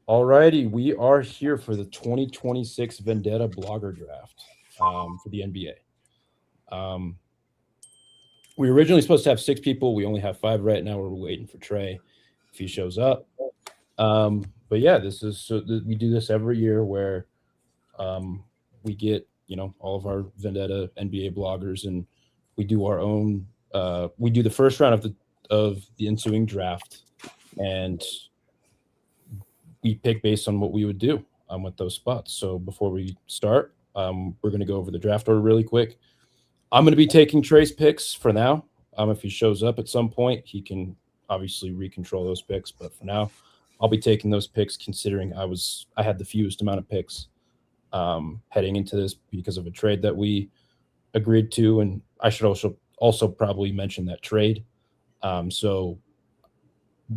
Alrighty, we are here for the 2026 Vendetta Blogger Draft for the NBA. We were originally supposed to have 6 people. We only have 5 right now. We're waiting for Trey if he shows up. But yeah, we do this every year where we get all of our Vendetta NBA bloggers, and we do our own. We do the first round of the ensuing draft, and we pick based on what we would do with those spots. So before we start, we're going to go over the draft order really quick. I'm going to be taking Trey's picks for now. If he shows up at some point, he can obviously recontrol those picks. But for now, I'll be taking those picks considering I had the fewest amount of picks heading into this because of a trade that we agreed to. And I should also probably mention that trade. So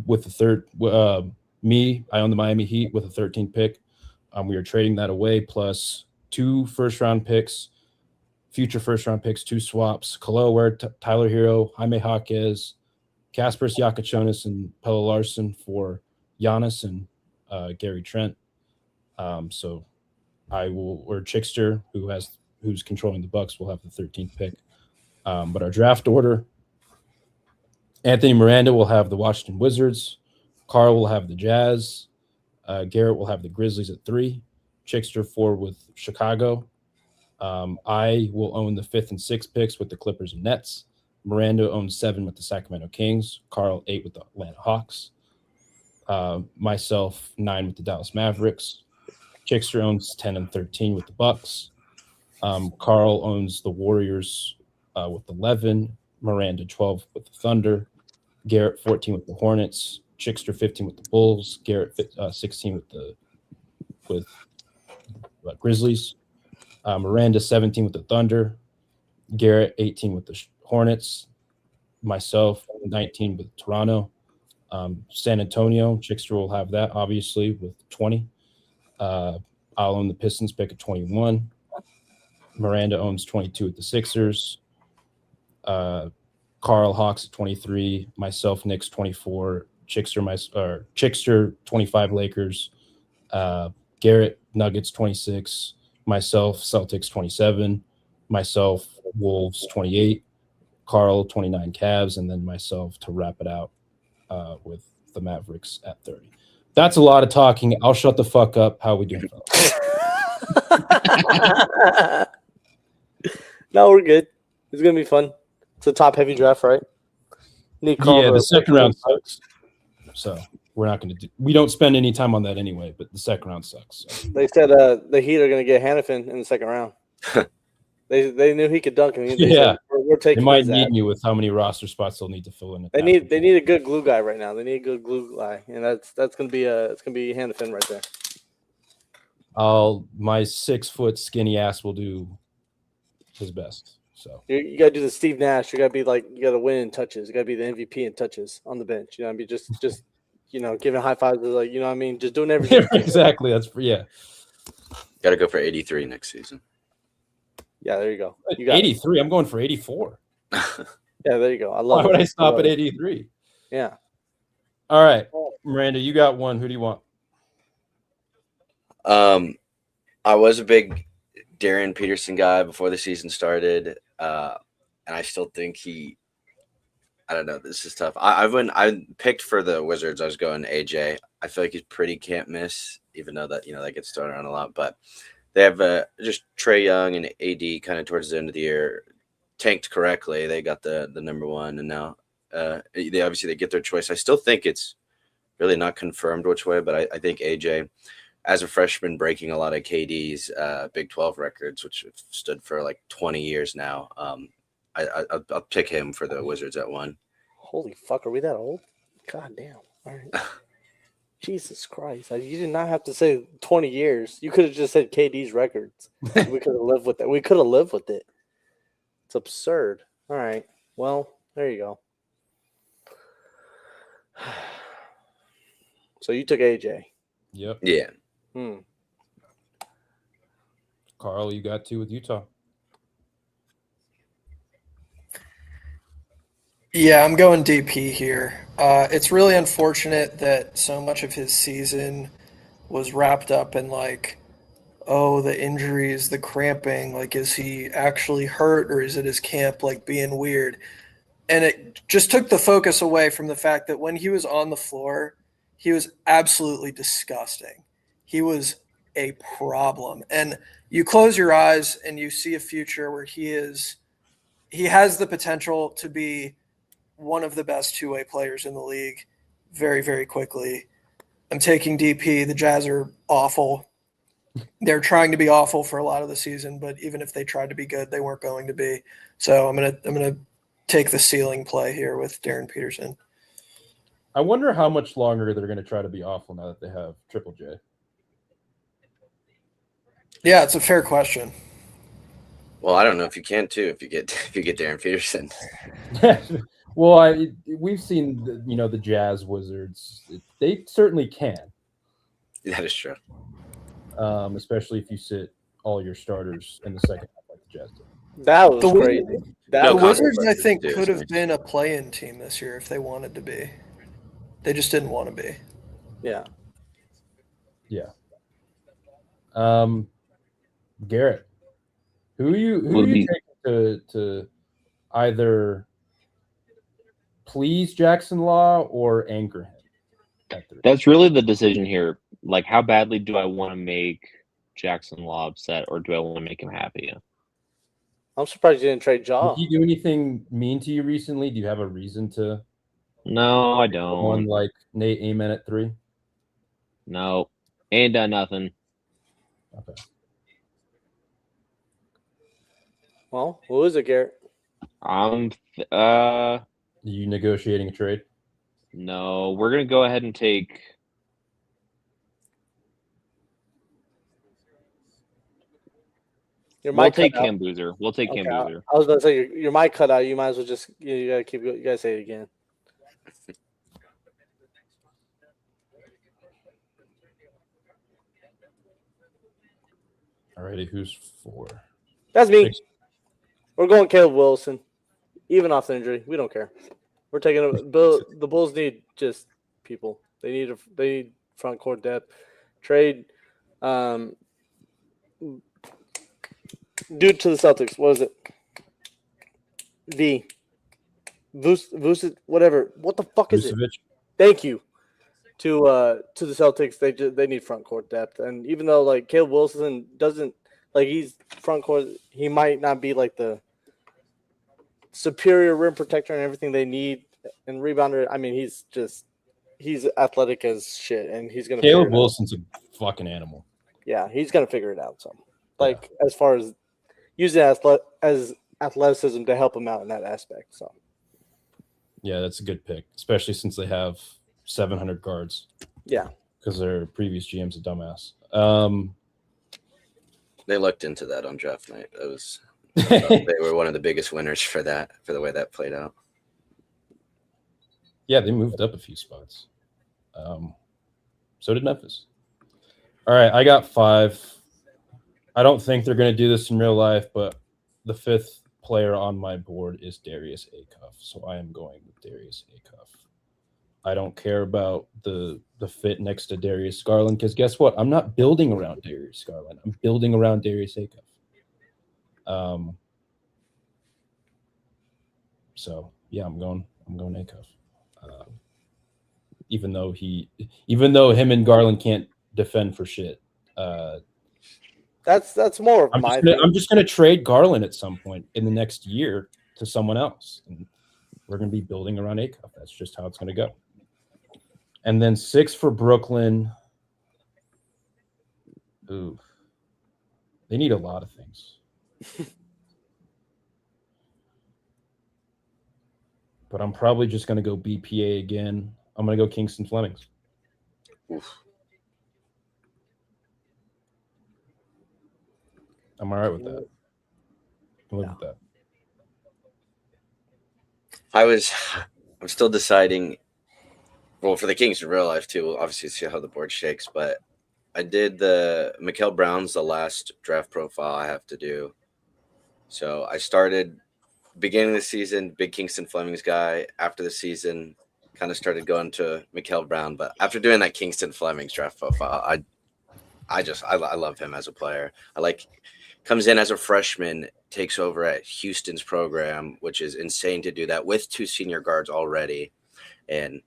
with the third, I own the Miami Heat with a 13th pick. We are trading that away plus 2 first-round picks, future first-round picks, 2 swaps, Khalil Ware, Tyler Hero, Jaime Jaquez, Kasper Siakachonis, and Pelle Larsson for Giannis and Gary Trent. So Chickster, who's controlling the Bucks, will have the 13th pick. But our draft order: Anthony Miranda will have the Washington Wizards. Carl will have the Jazz. Garrett will have the Grizzlies at 3. Chickster 4 with Chicago. I will own the 5th and 6th picks with the Clippers and Nets. Miranda owns 7 with the Sacramento Kings. Carl 8 with the Atlanta Hawks. Myself 9 with the Dallas Mavericks. Chickster owns 10 and 13 with the Bucks. Carl owns the Warriors with 11. Miranda 12 with the Thunder. Garrett 14 with the Hornets. Chickster 15 with the Bulls. Garrett 16 with Grizzlies. Miranda 17 with the Thunder. Garrett 18 with the Hornets. Myself 19 with Toronto. San Antonio, Chickster will have that obviously with 20. I'll own the Pistons pick at 21. Miranda owns 22 with the Sixers. Carl Hawks at 23. Myself Knicks 24. Chickster 25 Lakers. Garrett Nuggets 26. Myself Celtics 27. Myself Wolves 28. Carl 29 Cavs, and then myself to wrap it out with the Mavericks at 30. That's a lot of talking. I'll shut the fuck up. How we doing, fellas? No, we're good. It's gonna be fun. It's a top-heavy draft, right? The second round sucks. So we're not going to do. We don't spend any time on that anyway. But the second round sucks. So. They said the Heat are going to get Hannafin in the second round. They knew he could dunk, and said, we're taking. They might need you with how many roster spots they'll need to fill in. They need a good glue guy right now. They need a good glue guy, and that's going to be Hannafin right there. My 6-foot skinny ass will do his best. So you got to do the Steve Nash. You got to be you got to win in touches. You got to be the MVP in touches on the bench. You know what I mean? Just giving high fives, you know what I mean? Just doing everything. Exactly. That's yeah. Got to go for 83 next season. Yeah, there you go. You got 83. I'm going for 84. Yeah, there you go. I love. Why would I stop at 83? Yeah. All right, Miranda, you got one. Who do you want? I was a big Darian Peterson guy before the season started, and I still think I don't know. This is tough. I picked for the Wizards. I was going AJ. I feel like he's pretty can't miss, even though that that gets thrown around a lot. But they have just Trae Young and AD kind of towards the end of the year tanked correctly. They got the number 1, and now they get their choice. I still think it's really not confirmed which way, but I think AJ, as a freshman, breaking a lot of KD's Big 12 records, which have stood for like 20 years now. I'll pick him for the Wizards at 1. Holy fuck, are we that old? God damn. All right. Jesus Christ. You did not have to say 20 years. You could have just said KD's records. We could have lived with it. We could have lived with it. It's absurd. All right. Well, there you go. So you took AJ. Yep. Yeah. Carl, you got 2 with Utah. Yeah, I'm going DP here. It's really unfortunate that so much of his season was wrapped up in like, oh, the injuries, the cramping, like is he actually hurt or is it his camp like being weird? And it just took the focus away from the fact that when he was on the floor, he was absolutely disgusting. He was a problem. And you close your eyes and you see a future where he has the potential to be one of the best two-way players in the league very, very quickly. I'm taking DP. The Jazz are awful. They're trying to be awful for a lot of the season, but even if they tried to be good, they weren't going to be. So I'm gonna take the ceiling play here with Darren Peterson. I wonder how much longer they're going to try to be awful now that they have Triple J. Yeah, it's a fair question. Well, I don't know if you can too. If you get Darren Peterson. Well, we've seen the Jazz Wizards. They certainly can. That is true. Especially if you sit all your starters in the second half like the Jazz did. That was The crazy. No The Wizards, I think, too, could have so- been a play-in team this year if they wanted to be. They just didn't want to be. Yeah. Yeah. Garrett, who you taking to either please Jackson Law or anger him? That's really the decision here. Like, how badly do I want to make Jackson Law upset, or do I want to make him happy? I'm surprised you didn't trade Jaw. Did he do anything mean to you recently? Do you have a reason to? No, I One don't. like Nate Amen at 3. No, ain't done nothing. Okay. Well, who is it, Garrett? I'm Are you negotiating a trade? no. We're gonna go ahead and take. Your We'll mic take cut out. Cam Boozer. We'll take Cam Okay, I Boozer. was about to say your mic cut out. You might as well just you gotta keep you gotta say it again. Alrighty, who's 4? That's me. Six. We're going Caleb Wilson, even off the injury. We don't care. We're taking the Bulls need just people. They need front court depth. Trade, dude to the Celtics. What is it? Vucevic, whatever. What the fuck is it? Vucevic? Thank you. To the Celtics, they need front court depth, and even though like Caleb Wilson doesn't like he's front court, he might not be like the superior rim protector and everything they need and rebounder. I mean, he's athletic as shit, and he's gonna. Caleb Wilson's a fucking animal. Yeah, he's gonna figure it out. So, like as far as using as athleticism to help him out in that aspect. So, Yeah, that's a good pick, especially since they have 700 guards. yeah. Because their previous GM's a dumbass. They looked into that on draft night. It was they were one of the biggest winners for that, for the way that played out. Yeah, they moved up a few spots. So did Memphis. All right, I got 5. I don't think they're going to do this in real life, but the 5th player on my board is Darius Acuff. So I am going with Darius Acuff. I don't care about the fit next to Darius Garland because guess what? I'm not building around Darius Garland. I'm building around Darius Acuff. So yeah, I'm going Acuff. Even though him and Garland can't defend for shit. That's more of my thing. I'm just gonna trade Garland at some point in the next year to someone else, and we're gonna be building around Acuff. That's just how it's gonna go. And then 6 for Brooklyn. Ooh, they need a lot of things. But I'm probably just gonna go BPA again. I'm gonna go Kingston Flemings. Oof. I'm all right with that. I'm with that. I'm still deciding. Well, for the Kings in real life too, we'll obviously see how the board shakes. But I did the Mikael Brown's the last draft profile I have to do. So I started beginning of the season, big Kingston Flemings guy. After the season, kind of started going to Mikael Brown. But after doing that Kingston Flemings draft profile, I love him as a player. Comes in as a freshman, takes over at Houston's program, which is insane to do that with 2 senior guards already. And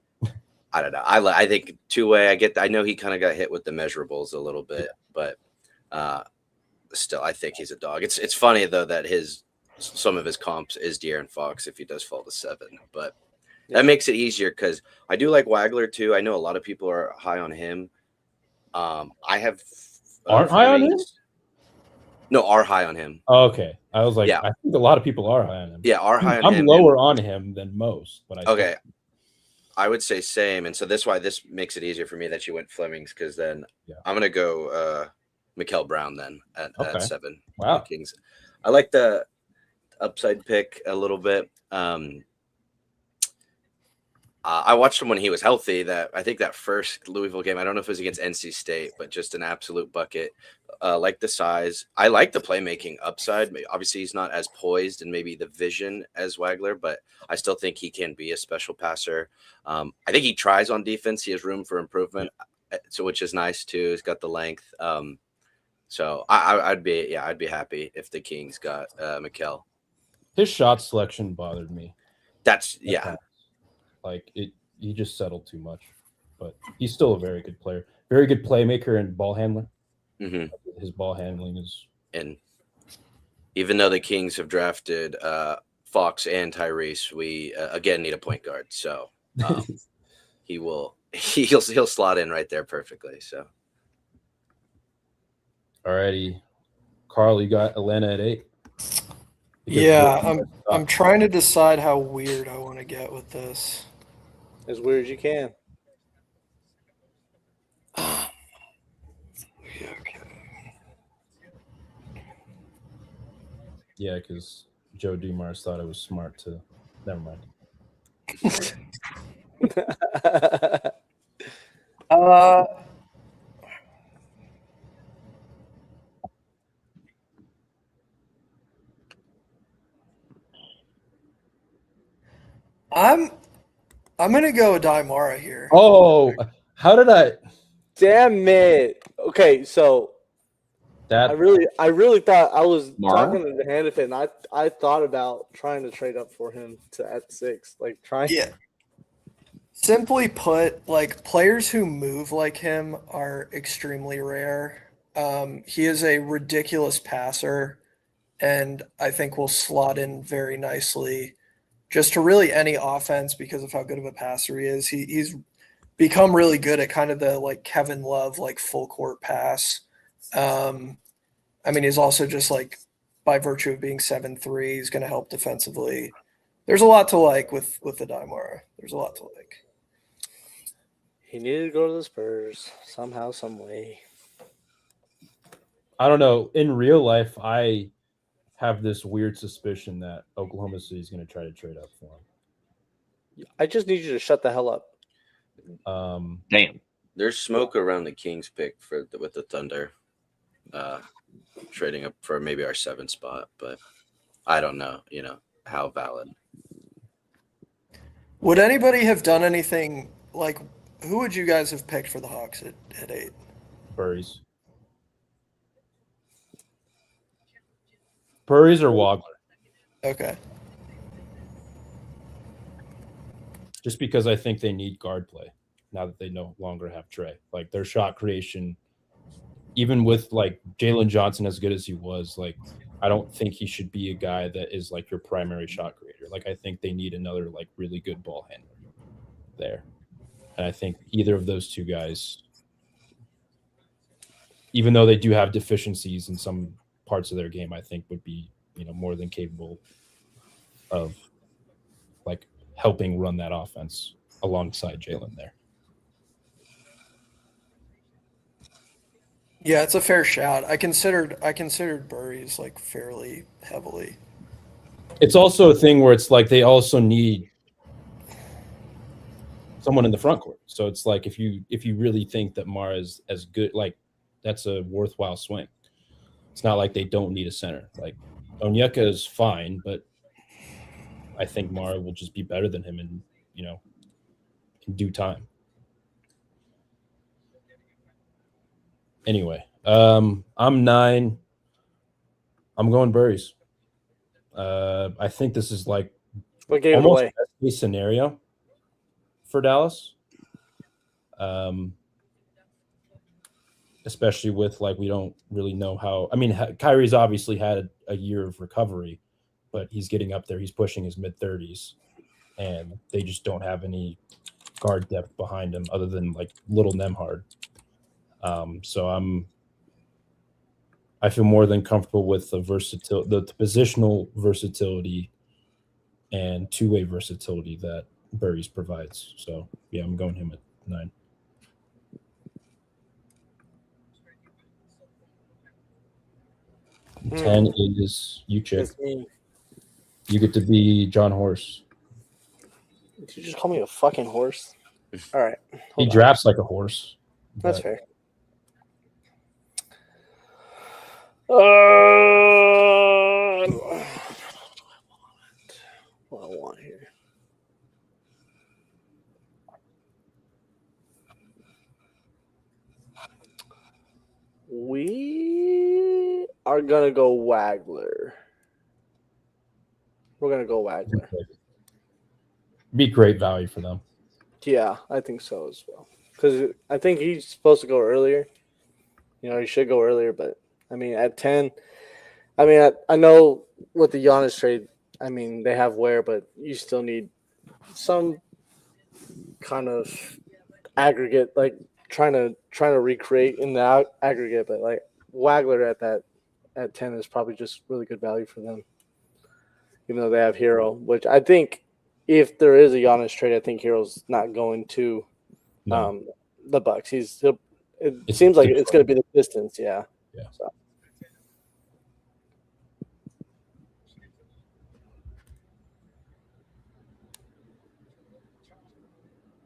I don't know. I think two-way. I know he kind of got hit with the measurables a little bit, but still, I think he's a dog. It's funny though that some of his comps is De'Aaron Fox if he does fall to 7, but that makes it easier because I do like Wagler too. I know a lot of people are high on him. I have Aren't high on him? No, are high on him. Oh, okay. I was like, Yeah. I think a lot of people are high on him. Yeah, are high on him. I'm lower on him than most, but Okay. I would say same. And so that's why this makes it easier for me that you went Flemings, because then I'm going to go Mikal Brown then at 7. Wow. Kings. I like the upside pick a little bit. I watched him when he was healthy. I think that first Louisville game, I don't know if it was against NC State, but just an absolute bucket. Like the size. I like the playmaking upside. Obviously, he's not as poised and maybe the vision as Wagler, but I still think he can be a special passer. I think he tries on defense. He has room for improvement, so which is nice too. He's got the length. So I'd be happy if the Kings got Mikal. His shot selection bothered me. Like he just settled too much, but he's still a very good player, very good playmaker and ball handler. Mm-hmm. His ball handling is. And even though the Kings have drafted Fox and Tyrese, we again need a point guard. So he'll slot in right there perfectly. So. Alrighty, Carl, you got Atlanta at 8. Yeah, I'm trying to decide how weird I want to get with this. As weird as you can. Yeah, because Joe Dumars thought it was smart to. Never mind. I'm gonna go with Daimara here. Oh, how did I? Damn it! Okay, so that I really thought I was Mara? talking to the Hannafin, and I thought about trying to trade up for him at 6, like trying. Yeah. Simply put, like players who move like him are extremely rare. He is a ridiculous passer, and I think will slot in very nicely just to really any offense because of how good of a passer he is. He's become really good at kind of the like Kevin Love, like full court pass. I mean, he's also just like by virtue of being 7'3", he's going to help defensively. There's a lot to like with the Daimara. There's a lot to like. He needed to go to the Spurs somehow, some way. I don't know. In real life, I have this weird suspicion that Oklahoma City is going to try to trade up for him. I just need you to shut the hell up. Damn. There's smoke around the Kings pick with the Thunder, trading up for maybe our 7th spot, but I don't know, how valid. Would anybody have done anything like? Who would you guys have picked for the Hawks at 8? Burries or Wagler? Okay. Just because I think they need guard play now that they no longer have Trey. Like their shot creation, even with like Jalen Johnson as good as he was, like I don't think he should be a guy that is like your primary shot creator. Like I think they need another like really good ball handler there. And I think either of those two guys, even though they do have deficiencies in some parts of their game, I think would be, more than capable of like helping run that offense alongside Jalen there. Yeah, it's a fair shout. I considered Burries like fairly heavily. It's also a thing where it's like they also need someone in the front court. So it's like if you really think that Mara is as good, like that's a worthwhile swing. It's not like they don't need a center. Like Onyeka is fine, but I think Mara will just be better than him in due time. Anyway, I'm 9. I'm going Burries. I think this is like What gave it almost away? best case scenario for Dallas. Especially with like we don't really know how. I mean, Kyrie's obviously had a year of recovery, but he's getting up there. He's pushing his mid-30s, and they just don't have any guard depth behind him other than like little Nemhard. So I feel more than comfortable with the positional versatility and two-way versatility that Burries provides. So yeah, I'm going him at 9. Hmm. 10 is you, Chick. It's me. You get to be John Horse. Did you just call me a fucking horse? All right. He hold on. drafts like a horse. That's but- fair. What I want here. We are gonna go Wagler. We're gonna go Wagler. Be great value for them. Yeah, I think so as well. Because I think he's supposed to go earlier. You know, he should go earlier, but I mean, at 10, I mean, I know with the Giannis trade, I mean, they have Ware, but you still need some kind of aggregate, like trying to recreate in the aggregate. But like Wagler at 10 is probably just really good value for them, even though they have Hero, which I think if there is a Giannis trade, I think Hero's not going to No. the Bucks. It It's seems like Detroit. it's going to be the Pistons. Yeah. Yeah. So.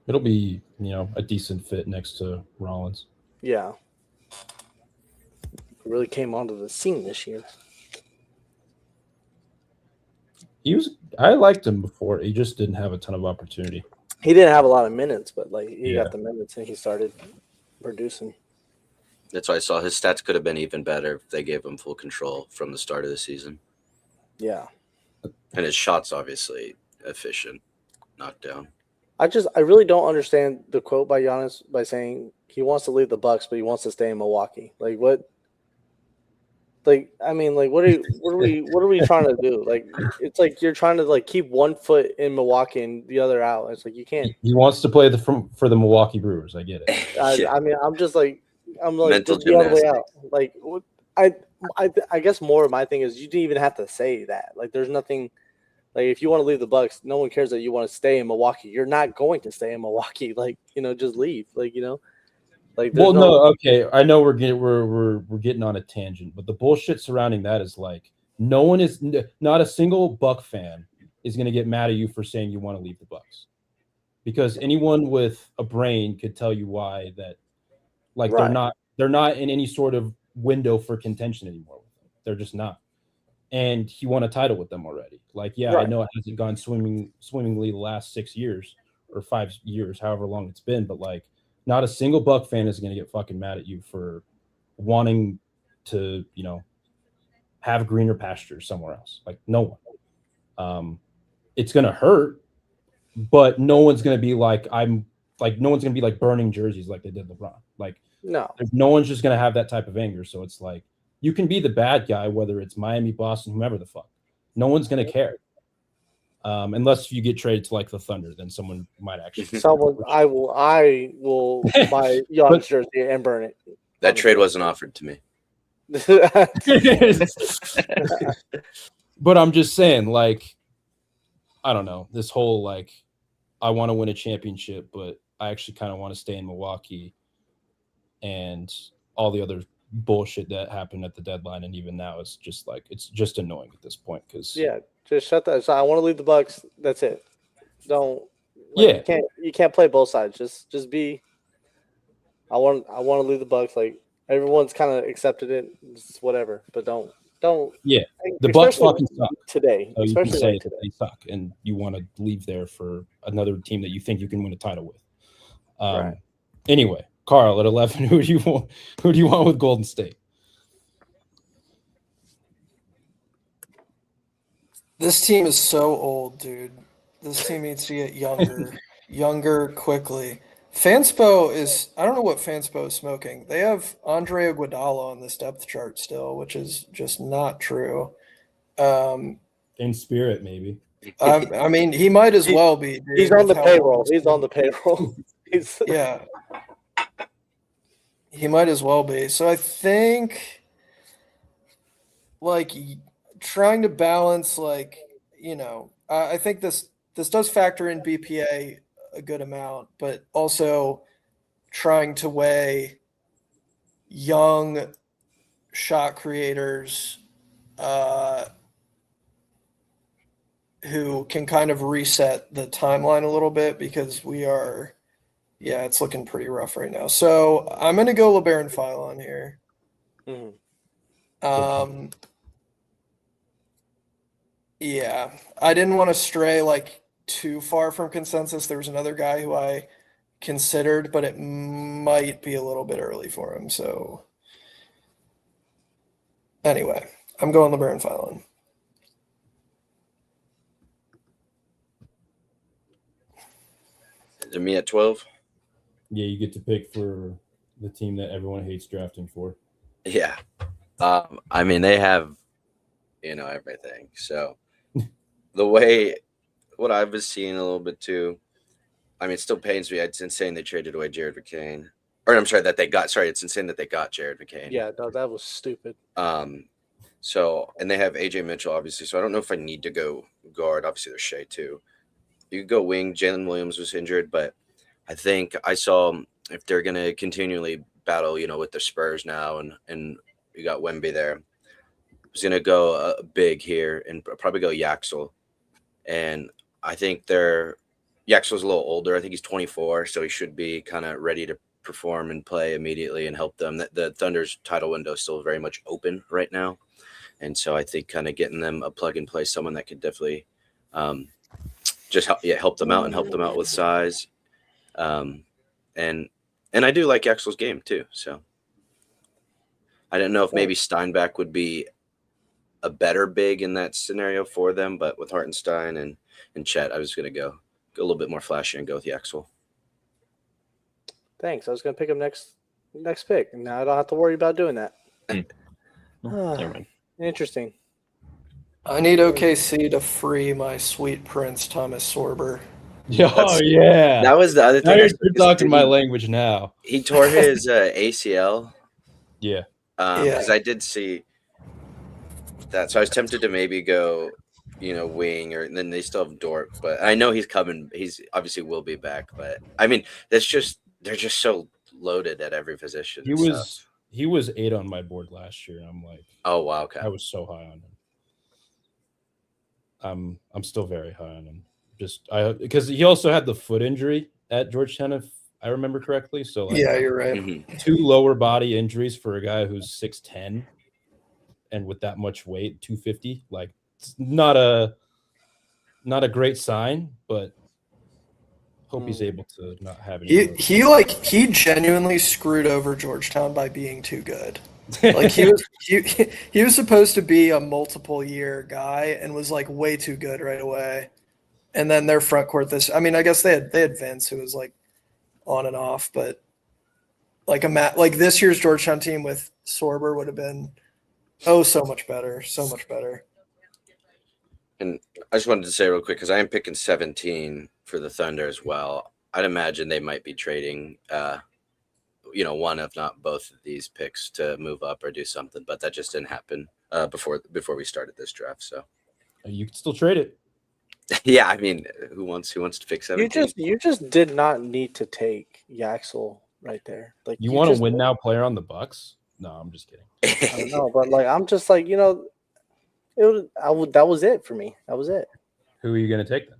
It'll be, a decent fit next to Rollins. Yeah. Really came onto the scene this year. I liked him before. He just didn't have a ton of opportunity. He didn't have a lot of minutes, but like he Yeah. got the minutes and he started producing. That's why I saw his stats could have been even better if they gave him full control from the start of the season. Yeah. And his shots obviously efficient, knocked down. I really don't understand the quote by Giannis by saying he wants to leave the Bucks, but he wants to stay in Milwaukee. Like what? Like I mean, like what are we trying to do? Like it's like you're trying to like keep one foot in Milwaukee and the other out. It's like you can't. He wants to play for the Milwaukee Brewers. I get it. Yeah. I mean, I'm like Mental just the other way gymnastics. out. Like I guess more of my thing is you didn't even have to say that. Like there's nothing. Like if you want to leave the Bucks, no one cares that you want to stay in Milwaukee. You're not going to stay in Milwaukee. Like just leave. Like like there's Well, no, okay. I know we're getting on a tangent, but the bullshit surrounding that is like not a single Buck fan is going to get mad at you for saying you want to leave the Bucks, because anyone with a brain could tell you why that. Like Right. they're not in any sort of window for contention anymore with them. They're just not. And he won a title with them already. Like, yeah, I Right. know it hasn't gone swimmingly the last 6 years or 5 years, however long it's been, but like not a single Buck fan is going to get fucking mad at you for wanting to, have greener pastures somewhere else. Like no one. It's going to hurt, but no one's going to be like no one's going to be like burning jerseys like they did LeBron. Like no. no one's just going to have that type of anger. So it's like you can be the bad guy, whether it's Miami, Boston, whomever the fuck. No one's going to care. Unless you get traded to like the Thunder, then someone might actually. Someone I will buy Giannis jersey and burn it. That trade wasn't offered to me. But I'm just saying, like, I don't know, this whole like, I want to win a championship, but I actually kind of want to stay in Milwaukee, and all the other bullshit that happened at the deadline, and even now it's just like it's just annoying at this point because Yeah, just shut that. So I want to leave the Bucks. That's it. Don't. Like, Yeah. You can't play both sides. Just be. I want to leave the Bucks. Like everyone's kind of accepted it. It's whatever, but don't. Yeah, the Bucks especially fucking suck. today. So you can Especially say like today. they suck, and you want to leave there for another team that you think you can win a title with. Right. Anyway, Carl at 11. Who do you want? Who do you want with Golden State? This team is so old, dude. This team needs to get younger quickly. Fanspo is, I don't know what Fanspo is smoking. They have Andre Iguodala on this depth chart still, which is just not true. In spirit, maybe. I mean, he might as well be. Dude, He's on the with how payroll. old He's on the payroll. He's Yeah. He might as well be. So I think, like, trying to balance, like, I think this does factor in BPA a good amount, but also trying to weigh young shot creators who can kind of reset the timeline a little bit, because it's looking pretty rough right now. So I'm going to go LeBaron Philon here. Mhm. Yeah, I didn't want to stray like too far from consensus. There was another guy who I considered, but it might be a little bit early for him. So anyway, I'm going LeBaron Philon. Is it me at 12? Yeah, you get to pick for the team that everyone hates drafting for. Yeah. I mean, they have, everything. So what I was seeing a little bit too, I mean, it still pains me. It's insane they traded away Jared McCain. Or I'm sorry, it's insane that they got Jared McCain. Yeah, no, that was stupid. So, and they have AJ Mitchell, obviously. So I don't know if I need to go guard. Obviously, there's Shea too. You could go wing. Jalen Williams was injured, but I think I saw if they're going to continually battle, with the Spurs now, and you got Wemby there, I was going to go big here and probably go Yaxel. And I think Yaxel's a little older. I think he's 24, so he should be kind of ready to perform and play immediately and help them. The Thunder's title window is still very much open right now. And so I think kind of getting them a plug and play, someone that could definitely just help them out and help them out with size. And I do like Yaxel's game too. So I didn't know if maybe Steinbach would be a better big in that scenario for them, but with Hartenstein and Chet, I was going to go a little bit more flashy and go with Yaxel. Thanks. I was going to pick him next pick. Now I don't have to worry about doing that. Never mind. Interesting. I need OKC to free my sweet prince, Thomas Sorber. Oh, yeah. That was the other Now thing. you're talking my language now. He tore his ACL. Yeah. Because I did see that. So I was tempted to maybe go, wing, and then they still have Dort. But I know he's coming. He's obviously will be back. But, I mean, they're just so loaded at every position. He was 8 on my board last year. And I'm like, oh, wow. Okay. I was so high on him. I'm still very high on him. Because he also had the foot injury at Georgetown, if I remember correctly. So Yeah, you're right. Mhm. 2 lower body injuries for a guy who's 6'10", and with that much weight, 250. Like, it's not a great sign, but hope he's able to not have any. He genuinely screwed over Georgetown by being too good. Like he was supposed to be a multiple year guy and was like way too good right away. And then their front court I guess they had Vince, who was like on and off, but like this year's Georgetown team with Sorber would have been so much better. And I just wanted to say real quick, because I am picking 17 for the Thunder as well. I'd imagine they might be trading, one if not both of these picks to move up or do something, but that just didn't happen before we started this draft. So You could still trade it. yeah, I mean, who wants to pick 17? You just did not need to take Yaxel right there. Like You want to win now player on the Bucks? No, I'm just kidding. I don't know, but like I'm just like, that was it for me. That was it. Who are you going to take then?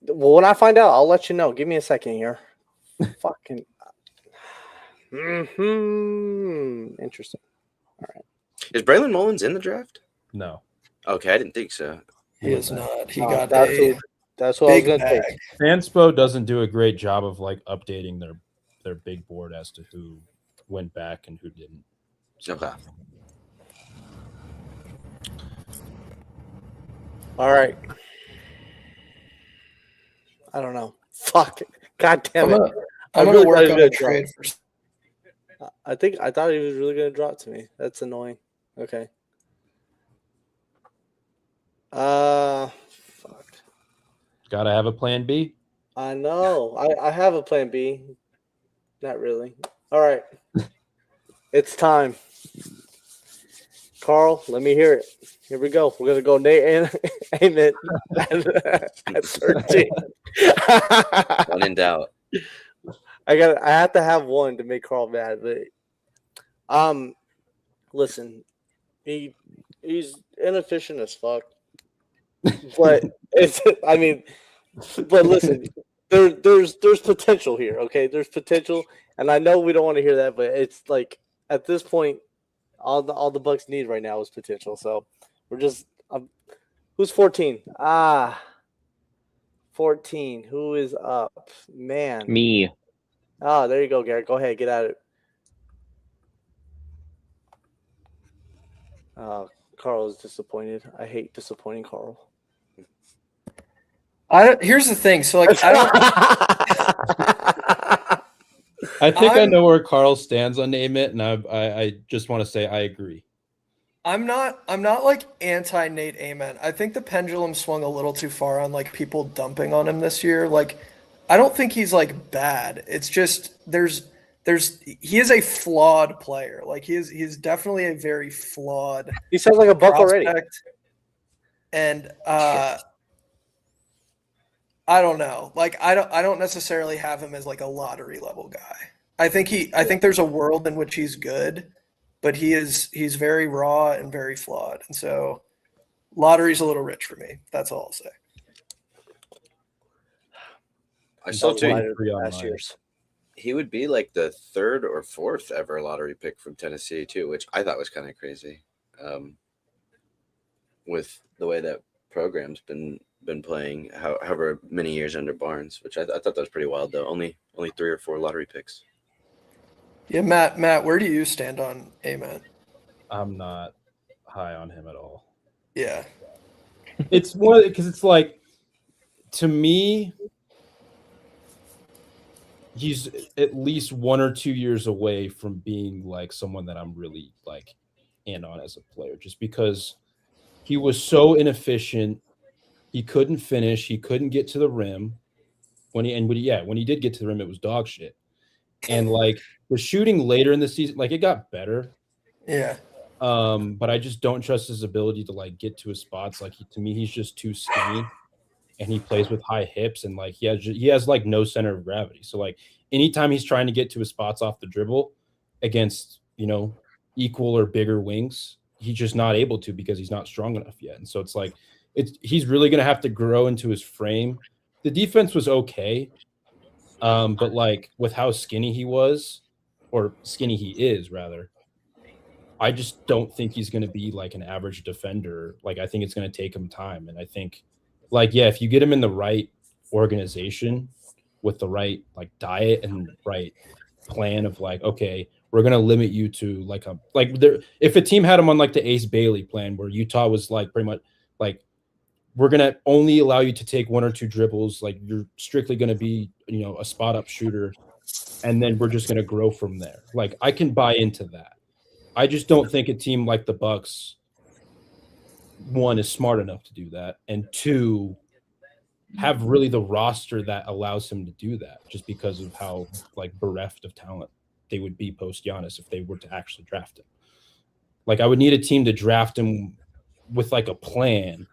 When I find out, I'll let you know. Give me a second here. Fucking. Interesting. All right. Is Braylon Mullins in the draft? No. Okay, I didn't think so. He is not. He Oh, got that's a what I was big gonna bag. take. Fanspo doesn't do a great job of like updating their big board as to who went back and who didn't. Okay. All right. I don't know. Fuck. God damn it. I'm really gonna work thought on he a was gonna trade for. I thought he was really gonna drop to me. That's annoying. Okay. Fuck. Gotta have a plan B. I know. I have a plan B. Not really. All right. It's time. Carl, let me hear it. Here we go. We're gonna go Nate and Amen at 13. When in doubt. I have to have one to make Carl mad, but listen, he's inefficient as fuck. But but listen, there's potential here, okay? There's potential, and I know we don't want to hear that, but it's like at this point, all the Bucks need right now is potential. So we're just who's 14? 14. Who is up? Man. Me. Oh, there you go, Garrett. Go ahead, get at it. Carl is disappointed. I hate disappointing Carl. Here's the thing. So like I don't. I think I I'm- know where Carl stands on Name It, and I just want to say I agree. I'm not like anti Nate Amen. I think the pendulum swung a little too far on like people dumping on him this year. Like I don't think he's like bad. It's just he is a flawed player. Like he's definitely a very flawed He sounds like a Buck already. prospect. And I don't know. Like I don't necessarily have him as like a lottery level guy. I think there's a world in which he's good, but he's very raw and very flawed. And so lottery's a little rich for me. That's all I'll say. I still Buck think lighter agree than on last mine. year's. he would be like the third or fourth ever lottery pick from Tennessee too, which I thought was kind of crazy. With the way that program's been playing, however many years under Barnes, which I thought that was pretty wild though. Only 3 or 4 lottery picks. Yeah, Matt, where do you stand on Amen? I'm not high on him at all. Yeah. It's one because it's like, to me, he's at least 1 or 2 years away from being like someone that I'm really like in on as a player, just because he was so inefficient. He couldn't finish. He couldn't get to the rim. When he did get to the rim, it was dog shit. And like the shooting later in the season, like it got better. Yeah. But I just don't trust his ability to like get to his spots. Like to me, he's just too skinny, and he plays with high hips, and like he has like no center of gravity. So like anytime he's trying to get to his spots off the dribble against equal or bigger wings, he's just not able to because he's not strong enough yet. And so it's like he's really gonna have to grow into his frame. The defense was okay, but like with how skinny he was, or skinny he is rather, I just don't think he's going to be like an average defender. Like I think it's going to take him time, and I think, like if you get him in the right organization with the right like diet and right plan of like, okay, we're going to limit you to if a team had him on like the Ace Bailey plan where Utah was like pretty much like, we're going to only allow you to take 1 or 2 dribbles, like you're strictly going to be a spot up shooter, and then we're just going to grow from there. Like I can buy into that. I just don't think a team like the Bucks, 1, is smart enough to do that, and 2, have really the roster that allows him to do that, just because of how like bereft of talent they would be post Giannis if they were to actually draft him. Like I would need a team to draft him with like a plan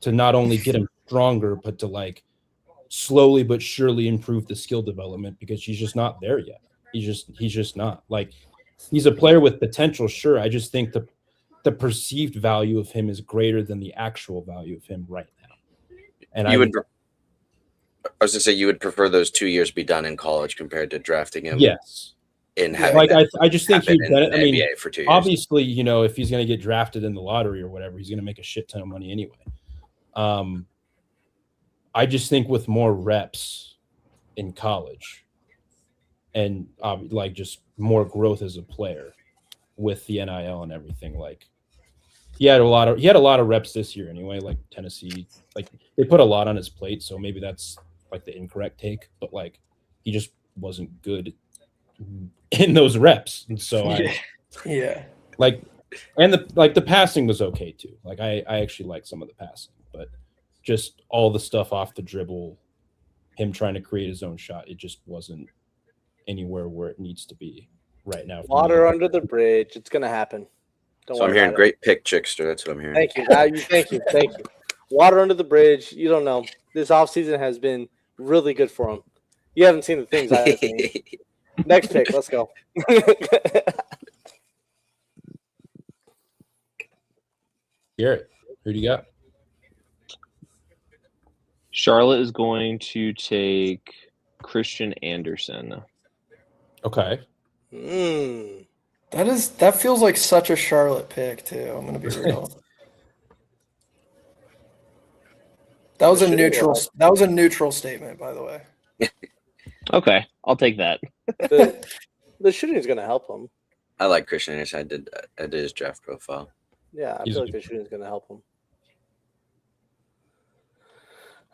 to not only get him stronger, but to like slowly but surely improve the skill development, because he's just not there yet. He's just not. Like he's a player with potential, sure. I just think the perceived value of him is greater than the actual value of him right now. And I was gonna say you would prefer those 2 years be done in college compared to drafting him. Yes. In having like that I just think happen he's in done it. the I mean, NBA for 2 years. obviously, if he's going to get drafted in the lottery or whatever, he's going to make a shit ton of money anyway. I just think with more reps in college and like just more growth as a player with the NIL and everything. Like he had a lot of reps this year anyway. Like Tennessee, like they put a lot on his plate, so maybe that's like the incorrect take. But like he just wasn't good in those reps, and so Yeah. like, and the passing was okay too. Like I actually like some of the passing, but just all the stuff off the dribble, him trying to create his own shot, it just wasn't anywhere where it needs to be right now. Water under the bridge. It's gonna happen. Don't So I'm worry hearing about it. great pick, Chickster. That's what I'm hearing. Thank you. Thank you. Thank you. Water under the bridge. You don't know. This offseason has been really good for him. You haven't seen the things I have seen. Next pick. Let's go. Garrett, who do you got? Charlotte is going to take Christian Anderson. Okay. That feels like such a Charlotte pick too. I'm gonna be real. That was a neutral. That was a neutral statement, by the way. Okay, I'll take that. The shooting is going to help him. I like Christian Anderson. I did his draft profile. Yeah, I He's feel a like the good shooting is going to help him.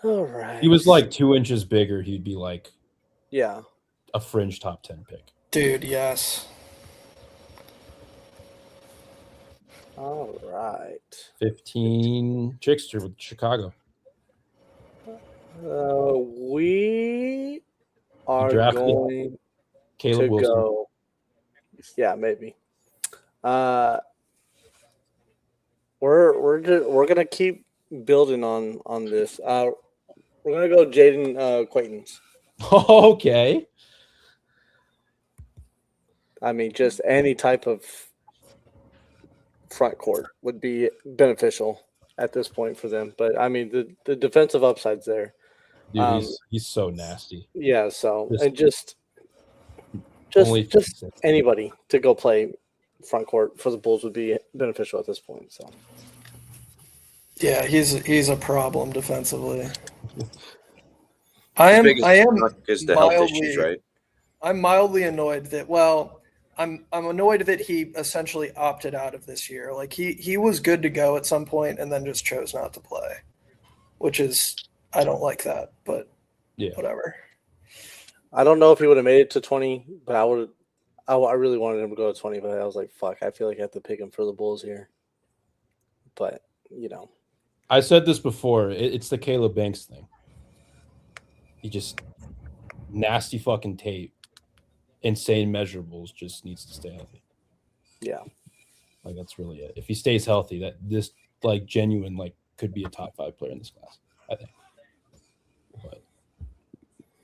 All right. He was like 2 inches bigger. He'd be like Yeah. a fringe top 10 pick. Dude, yes. All right. 15 Chickster with Chicago. We are drafted going Caleb to Wilson. go. Yeah, maybe. We're gonna keep building on this. We're gonna go Jaden Quaintance. Okay. I mean, just any type of front court would be beneficial at this point for them. But I mean, the defensive upside's there. Dude, he's so nasty. Yeah. So Just- and just Only just 56. anybody to go play front court for the Bulls would be beneficial at this point. So Yeah, he's a problem defensively. I am because the health issues, mildly- right? I'm mildly annoyed that I'm annoyed that he essentially opted out of this year. Like he was good to go at some point and then just chose not to play, which is I don't like that, but Yeah. whatever. I don't know if he would have made it to 20, but I really wanted him to go to 20, but I was like, fuck, I feel like I have to pick him for the Bulls here. But I said this before. It's the Caleb Banks thing. He just nasty fucking tape, insane measurables. Just needs to stay healthy. yeah. Like that's really it. If he stays healthy, that this like genuine like could be a top 5 player in this class. I think. But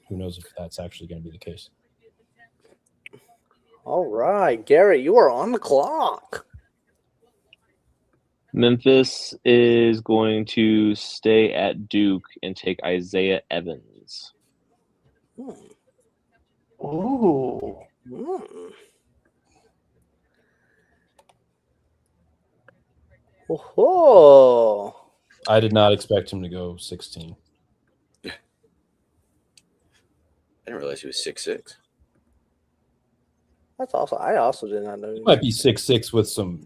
who knows if that's actually going to be the case? All right, Garrett, you are on the clock. Memphis is going to stay at Duke and take Isaiah Evans. Ooh. Hmm. Oh, I did not expect him to go 16. I didn't realize he was 6'6". that's awesome. I also did not know. He might be 6'6" with some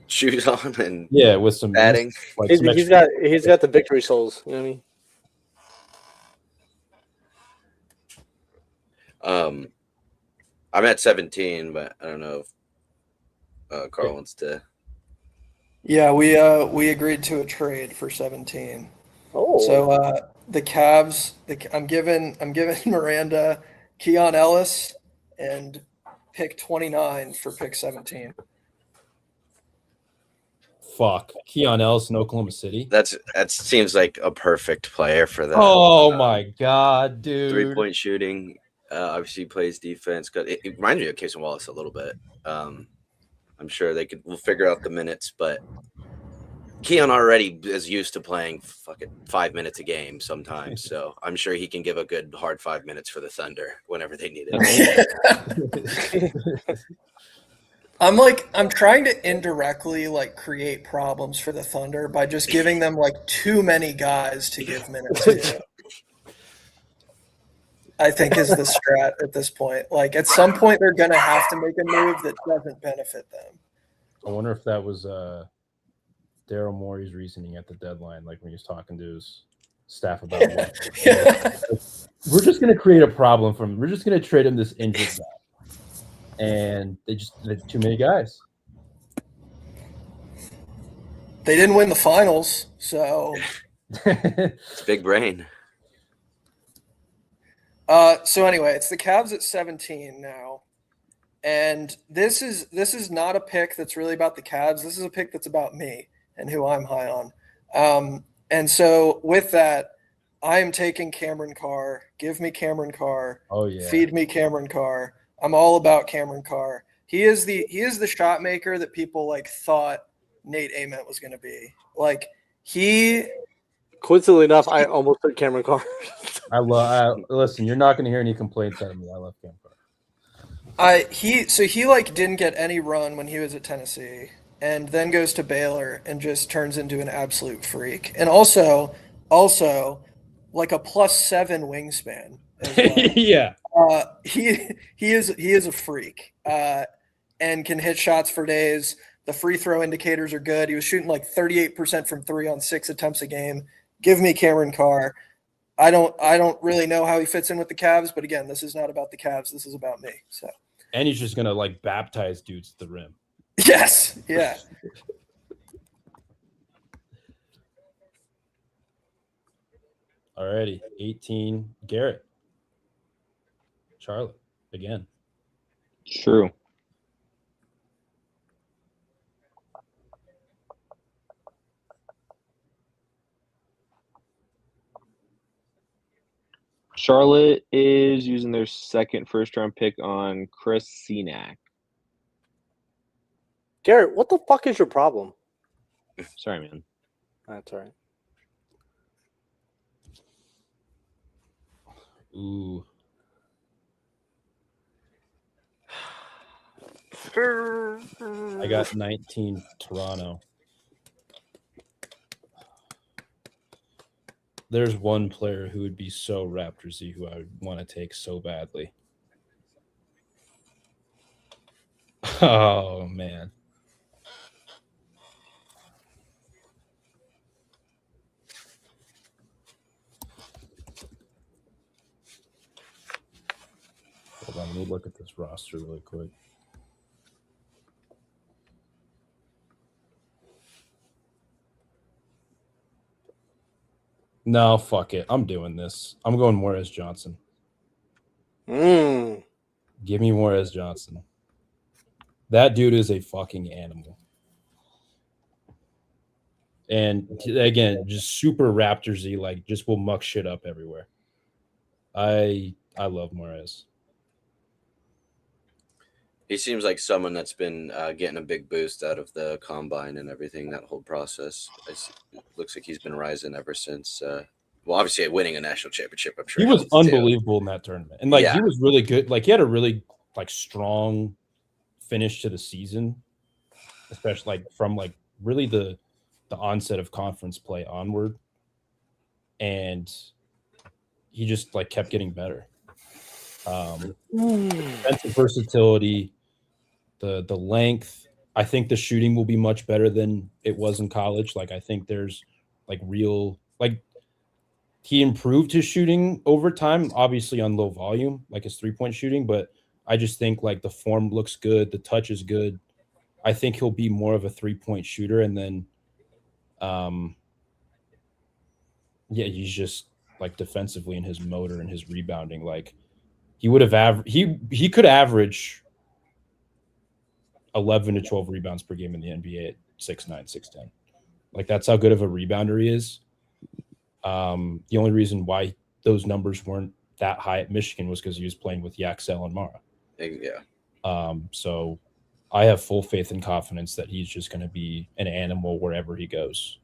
Shoes on and with some batting. Like He's some he's got the victory souls. You know what I mean? I'm at 17, but I don't know if Carl wants to. Yeah, we agreed to a trade for 17. Oh, So the Cavs, I'm giving Miranda Keon Ellis and pick 29 for pick 17. fuck. Keon Ellis in Oklahoma City. That seems like a perfect player for that. Oh my god, dude. 3-point shooting. Obviously plays defense. It reminds me of Casey Wallace a little bit. I'm sure we'll figure out the minutes, but Keon already is used to playing fucking 5 minutes a game sometimes. So I'm sure he can give a good hard 5 minutes for the Thunder whenever they need it. I'm trying to indirectly like create problems for the Thunder by just giving them like too many guys to give minutes to. I think is the strat at this point. Like at some point they're gonna have to make a move that doesn't benefit them. I wonder if that was Daryl Morey's reasoning at the deadline, like when he was talking to his staff about we're just going to create a problem for him. We're just going to trade him this injured guy. And they're too many guys. They didn't win the finals, so It's big brain. so anyway, it's the Cavs at 17 now. And this is not a pick that's really about the Cavs. This is a pick that's about me and who I'm high on. And so with that, I am taking Cameron Carr. Give me Cameron Carr. Oh yeah. Feed me Cameron Carr. I'm all about Cameron Carr. He is the shot maker that people like thought Nate Ament was going to be. Like he. Coincidentally enough, I almost took Cameron Carr. Listen, you're not going to hear any complaints out of me. I love Cameron Carr. He like didn't get any run when he was at Tennessee, and then goes to Baylor and just turns into an absolute freak. And also like a +7 wingspan. As well. Yeah. He is a freak, and can hit shots for days. The free throw indicators are good. He was shooting like 38% from 3 on 6 attempts a game. Give me Cameron Carr. I don't really know how he fits in with the Cavs, but again, this is not about the Cavs. This is about me. So. And he's just gonna like baptize dudes at the rim. Yes. Yeah. Alrighty, 18. Garrett. Charlotte again. True. Charlotte is using their second first-round pick on Chris Senac. Garrett, what the fuck is your problem? Sorry, man. That's all right. Ooh. I got 19 Toronto. There's one player who would be so Raptorsy who I would want to take so badly. Oh man. Hold on, let me look at this roster really quick. No, fuck it. I'm doing this. I'm going Morris Johnson. Give me Morris Johnson. That dude is a fucking animal. And again, just super Raptorsy, like just will muck shit up everywhere. I love Morris. He seems like someone that's been getting a big boost out of the combine and everything, that whole process. It looks like he's been rising ever since. Well, obviously winning a national championship, I'm sure. He was unbelievable in that tournament. And like he was really good. Like he had a really like strong finish to the season, especially like from like really the onset of conference play onward. And he just like kept getting better. Defensive versatility, the length. I think the shooting will be much better than it was in college. Like I think there's like real like he improved his shooting over time, obviously on low volume, like his 3-point shooting, but I just think like the form looks good, the touch is good. I think he'll be more of a 3-point shooter, and then he's just like defensively in his motor and his rebounding, like he would have he could average 11 to 12 rebounds per game in the NBA at 6'9", 6'10". Like that's how good of a rebounder he is. The only reason why those numbers weren't that high at Michigan was because he was playing with Yaxel and Mara. Yeah. So I have full faith and confidence that he's just going to be an animal wherever he goes.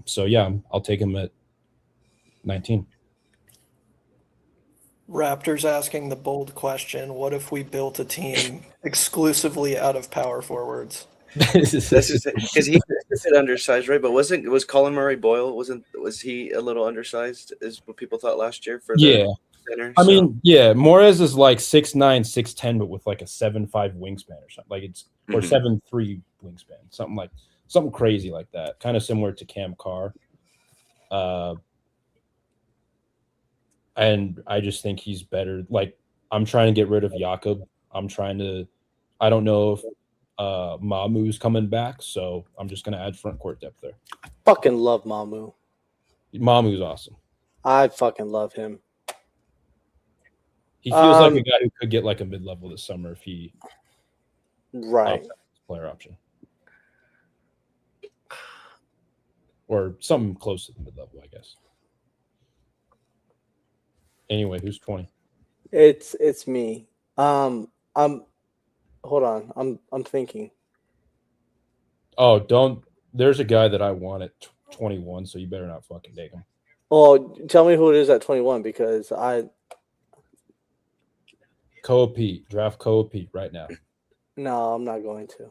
So yeah, I'll take him at 19. Raptors asking the bold question: what if we built a team exclusively out of power forwards? That's just because he's a bit undersized, right? But was Colin Murray Boyle was he a little undersized? Is what people thought last year for the center. I so- mean, yeah, Morez is like 6'9", 6'10", but with like a 7'5" wingspan or something. Like it's or Mhm. 7'3" wingspan, something crazy like that. Kind of similar to Cam Carr. And I just think he's better. Like I'm trying to get rid of Jakob. I don't know if Mamu's coming back, so I'm just gonna add front court depth there. Fucking love Mamu. Mamu's awesome. I fucking love him. He feels like a guy who could get like a mid-level this summer if he Right. opted player option. Or something close to the mid-level, I guess. Anyway, who's 20? It's me. I'm hold on. I'm thinking. Oh, don't. There's a guy that I want at 21, so you better not fucking take him. Well, tell me who it is at 21 because Koa Pete. Draft Koa Pete right now. no, I'm not going to.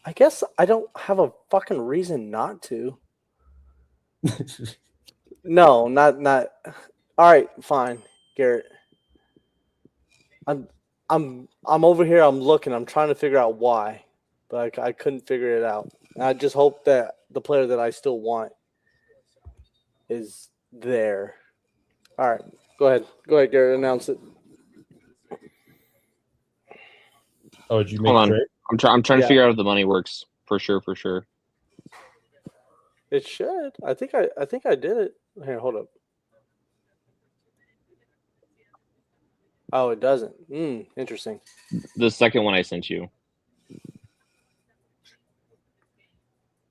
I guess I don't have a fucking reason not to. No, not. All right, fine, Garrett. I'm over here. I'm looking. I'm trying to figure out why, but I couldn't figure it out. And I just hope that the player that I still want is there. All right, go ahead, Garrett. Announce it. Oh, did you make Hold a on. trade? I'm trying Yeah. to figure out if the money works for sure. It should. I think I did it. Here, hold up. Oh, it doesn't. Interesting. The second one I sent you.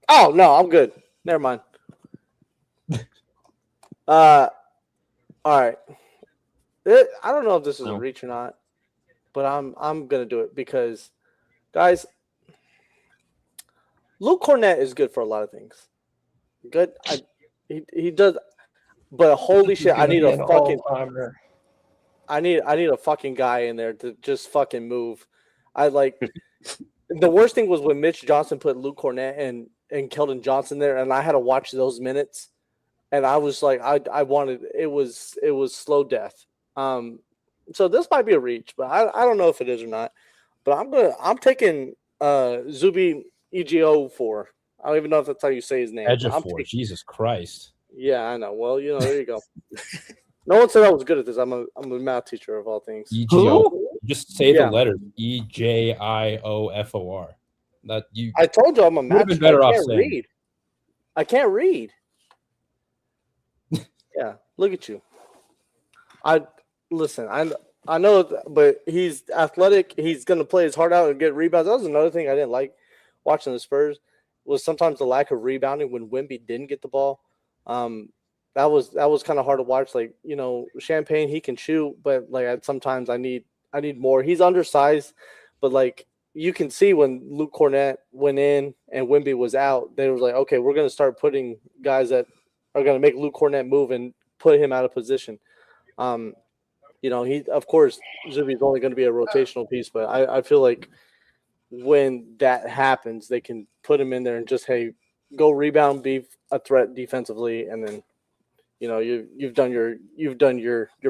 Oh no, I'm good. Never mind. All right. I don't know if this is a No. reach or not, but I'm gonna do it because, guys, Luke Cornett is good for a lot of things. Good. He does, but holy shit, I need a fucking. all-timer. I need a fucking guy in there to just fucking move. I like the worst thing was when Mitch Johnson put Luke Cornett and Keldon Johnson there, and I had to watch those minutes, and I was like, I wanted it was slow death. So this might be a reach, but I don't know if it is or not. But I'm taking Zubi EGO4. I don't even know if that's how you say his name. I'm Ejiofor. taking- Jesus Christ. yeah, I know. Well, there you go. No one said I was good at this. I'm a math teacher of all things. EGO. Just say Yeah. the letters. EJIOFOR. That you. I told you I'm a math Would've been teacher. better I off can't saying. read. I can't read. Yeah, look at you. I know, but he's athletic. He's gonna play his heart out and get rebounds. That was another thing I didn't like watching the Spurs was sometimes the lack of rebounding when Wemby didn't get the ball. That was kind of hard to watch. Like Champagne, he can shoot, but like sometimes I need more. He's undersized, but like you can see when Luke Cornett went in and Wemby was out, they were like, okay, we're gonna start putting guys that are gonna make Luke Cornett move and put him out of position. He of course Zuby's only going to be a rotational piece, but I feel like when that happens, they can put him in there and just go rebound, be a threat defensively, and then you've done your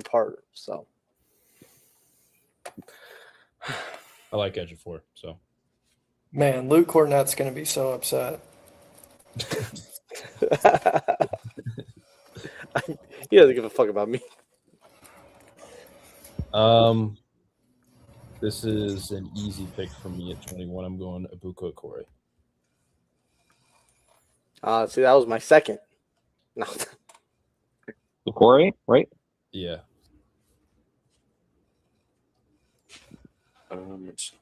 part. So I like Ejiofor. So Man, Luke Cornett's going to be so upset. he doesn't give a fuck about me. This is an easy pick for me at 21. I'm going Abuka Corey. See, that was my second. No. Corey, right? Yeah. It's-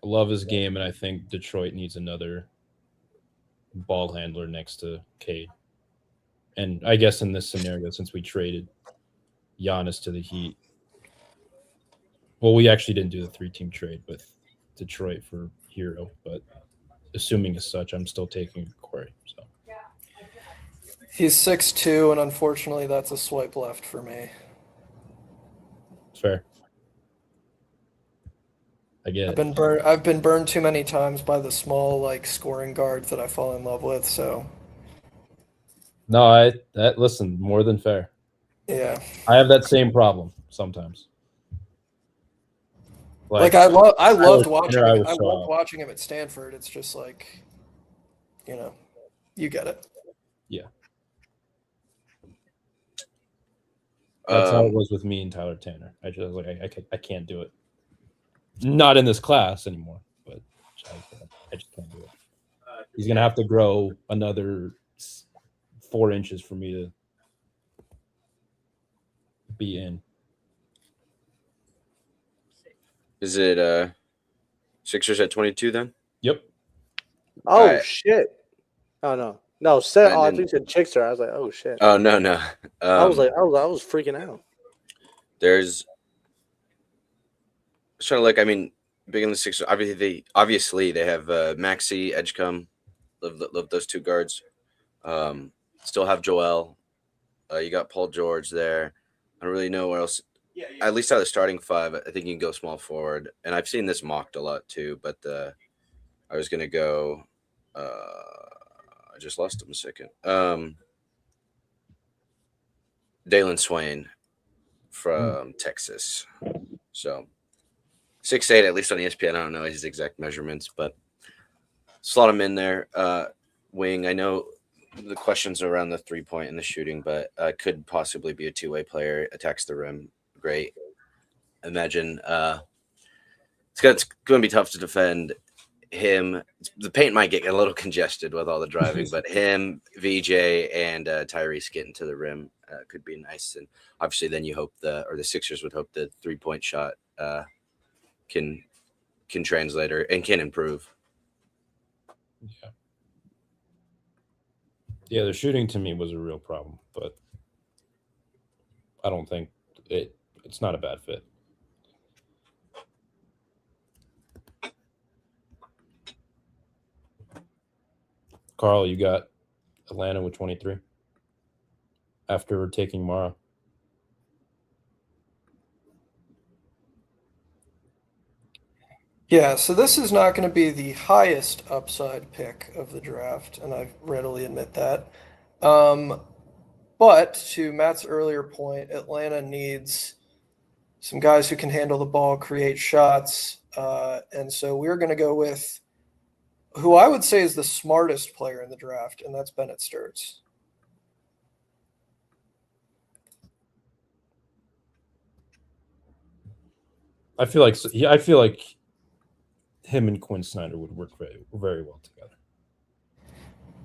I love his game, and I think Detroit needs another ball handler next to Cade. And I guess in this scenario, since we traded Giannis to the Heat, well, we actually didn't do the 3-team trade with Detroit for Hero, but assuming as such, I'm still taking Corey. So He's 6'2", and unfortunately, that's a swipe left for me. it's fair. I get it. I've been burned too many times by the small scoring guards that I fall in love with. So No, listen, more than fair. Yeah. I have that same problem sometimes. Like I loved watching I it. was I so loved out. watching him at Stanford. It's just like, you get it. That's how it was with me and Tyler Tanner. I just was like, I can't do it. Not in this class anymore, but I just can't do it. He's gonna have to grow another 4 inches for me to be in. Is it Sixers at 22 then? Yep. Oh Alright. shit! Oh no, I didn't- think you said Chickster. I was like, oh shit. Oh no. I was freaking out. There's. I was trying to look. I mean, big in the Sixers. Obviously they have Maxey, Edgecombe. Love those two guards. Still have Joel. You got Paul George there. I don't really know where else. At least out of the starting five, I think you can go small forward. And I've seen this mocked a lot too. But I was gonna go. I just lost him a second. Dalen Swain from Texas. So 6'8", at least on ESPN. I don't know his exact measurements, but slot him in there. Wing. I know the questions around the 3-point and the shooting, but could possibly be a two-way player. Attacks the rim. Great. Imagine it's going to be tough to defend him. The paint might get a little congested with all the driving, but him, VJ, and Tyrese getting to the rim could be nice. And obviously, then you hope the Sixers would hope the 3-point shot can translate and can improve. Yeah, the shooting to me was a real problem, but I don't think it's not a bad fit. Carl, you got Atlanta with 23 after taking Mara. Yeah, so this is not going to be the highest upside pick of the draft, and I readily admit that. But to Matt's earlier point, Atlanta needs some guys who can handle the ball, create shots, and so we're going to go with who I would say is the smartest player in the draft, and that's Bennett Sturts. I feel like him and Quinn Snyder would work very, very well together.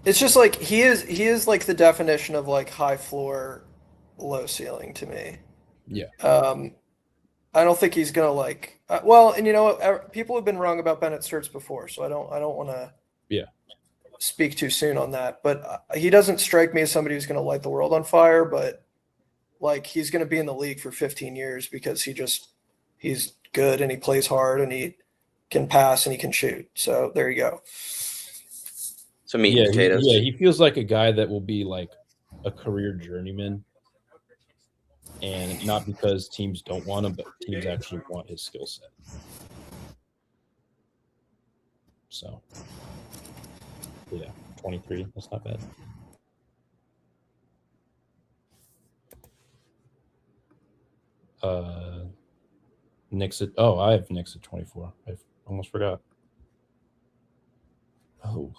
It's just like he is like the definition of like high floor, low ceiling to me. Yeah. I don't think he's gonna like. And you know what? People have been wrong about Bennett Sturts before, so I don't want to. Yeah. Speak too soon on that, but he doesn't strike me as somebody who's going to light the world on fire. But like he's going to be in the league for 15 years because he's good and he plays hard and he can pass and he can shoot. So there you go. So meat and potatoes. He feels like a guy that will be like a career journeyman, and not because teams don't want him, but teams actually want his skill set. So, yeah, 23. That's not bad. Knicks at I have Knicks at 24. I almost forgot. Oh.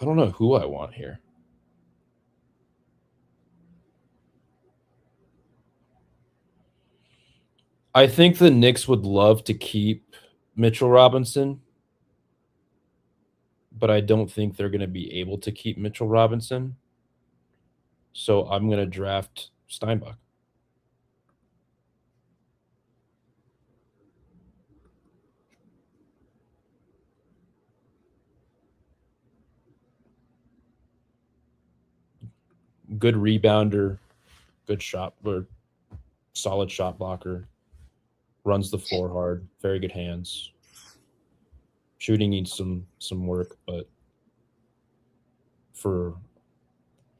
I don't know who I want here. I think the Knicks would love to keep Mitchell Robinson, but I don't think they're going to be able to keep Mitchell Robinson. So I'm going to draft Steinbach. Good rebounder, good shot, or solid shot blocker, runs the floor hard, very good hands. Shooting needs some work, but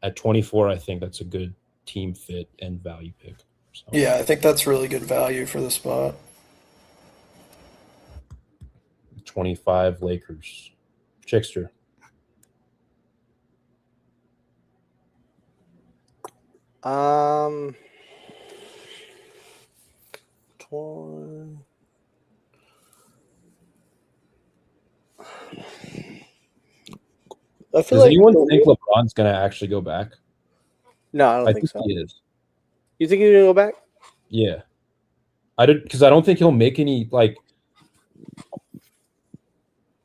at 24, I think that's a good team fit and value pick. So, Yeah, I think that's really good value for the spot. 25 Lakers. Chickster. Um, I feel Does like anyone think LeBron's going to actually go back? no, I don't I think think so. he is. You think he's gonna go back? Yeah. I don't think he'll make any, like,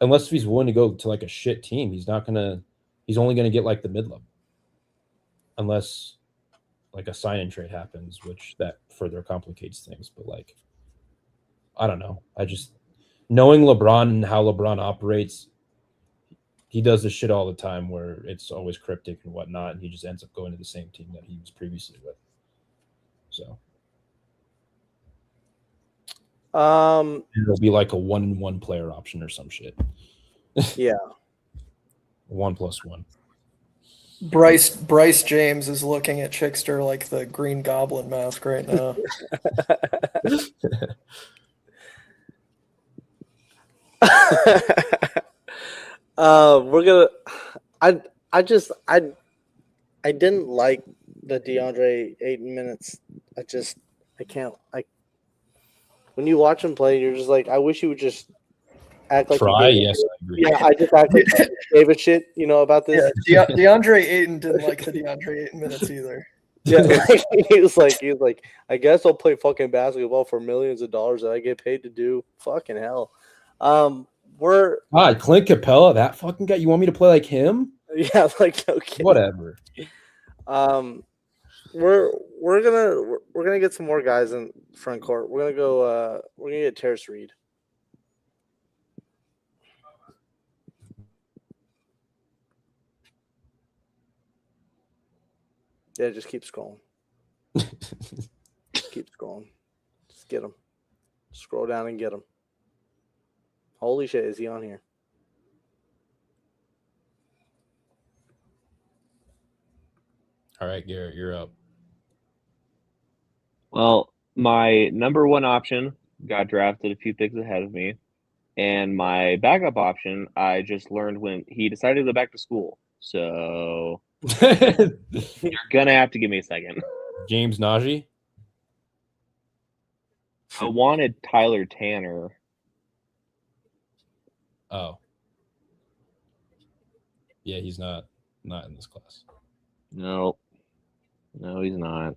unless he's willing to go to like a shit team, he's only gonna get like the mid-level. Unless like a sign-in trade happens, which that further complicates things. But like, I don't know. I just knowing LeBron and how LeBron operates, he does this shit all the time where it's always cryptic and whatnot, and he just ends up going to the same team that he was previously with. So it'll be like a 1-1 player option or some shit. Yeah. 1+1. Bryce James is looking at Chickster like the Green Goblin mask right now. We're gonna. I didn't like the DeAndre 8 minutes. I can't. When you watch him play, you're just like, I wish he would just act like Try, he gave a yes, shit. I agree. Yeah, I just act like he gave a shit, about this. Yeah, DeAndre Ayton didn't like the DeAndre Ayton minutes either. Yeah, like, he was like, I guess I'll play fucking basketball for millions of dollars that I get paid to do. Fucking hell. God, Clint Capella, that fucking guy. You want me to play like him? Yeah, like okay. Whatever. We're gonna get some more guys in front court. We're gonna get Terrace Reed. Yeah, just keep scrolling. Just keep scrolling. Just get him. Scroll down and get him. Holy shit, is he on here? All right, Garrett, you're up. Well, my number one option got drafted a few picks ahead of me. And my backup option, I just learned when he decided to go back to school. So you're going to have to give me a second. James Najee. I wanted Tyler Tanner. Oh. Yeah, he's not in this class. No, he's not.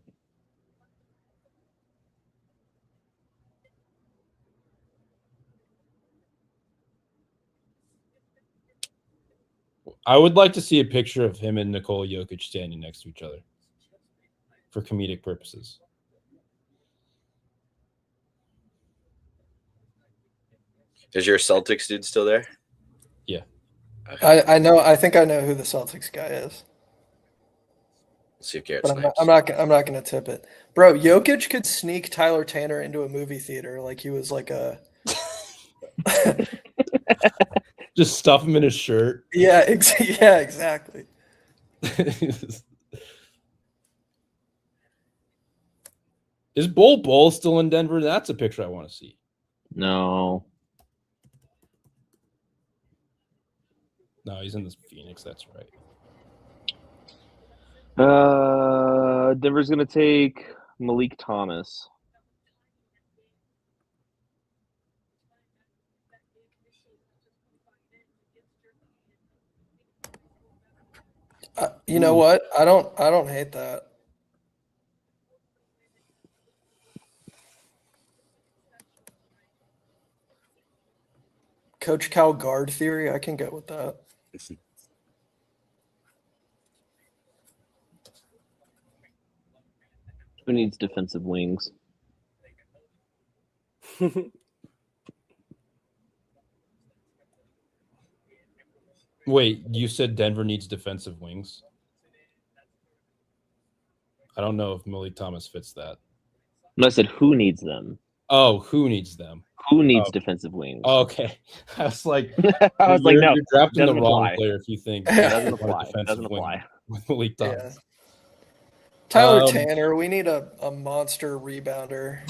I would like to see a picture of him and Nikola Jokic standing next to each other for comedic purposes. Is your Celtics dude still there? Yeah. Okay. I think I know who the Celtics guy is, Let's see if Garrett but snipes. I'm not going to tip it, bro. Jokic could sneak Tyler Tanner into a movie theater like he was like a. Just stuff him in his shirt. Yeah, exactly. Is Bull still in Denver? That's a picture I want to see. No. No, he's in this Phoenix. That's right. Denver's going to take Malik Thomas. You know what? I don't hate that. Coach Cal guard theory, I can get with that. Who needs defensive wings? Wait, you said Denver needs defensive wings? I don't know if Malik Thomas fits that. No, I said who needs them? Oh, who needs them? Who needs Oh. defensive wings? Okay. I was like, I was like, no, you're drafting the doesn't wrong apply. player if you think It doesn't you want a apply. It defensive doesn't wing apply. with Malik Thomas. Yeah. Tyler Um, Tanner, we need a monster rebounder.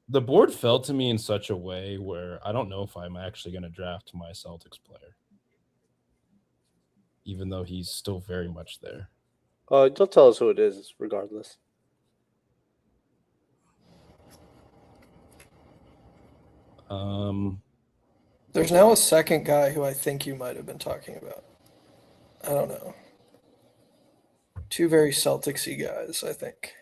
The board fell to me in such a way where I don't know if I'm actually going to draft my Celtics player, even though he's still very much there. Don't tell us who it is, regardless. There's now a second guy who I think you might have been talking about. I don't know. Two very Celticsy guys, I think.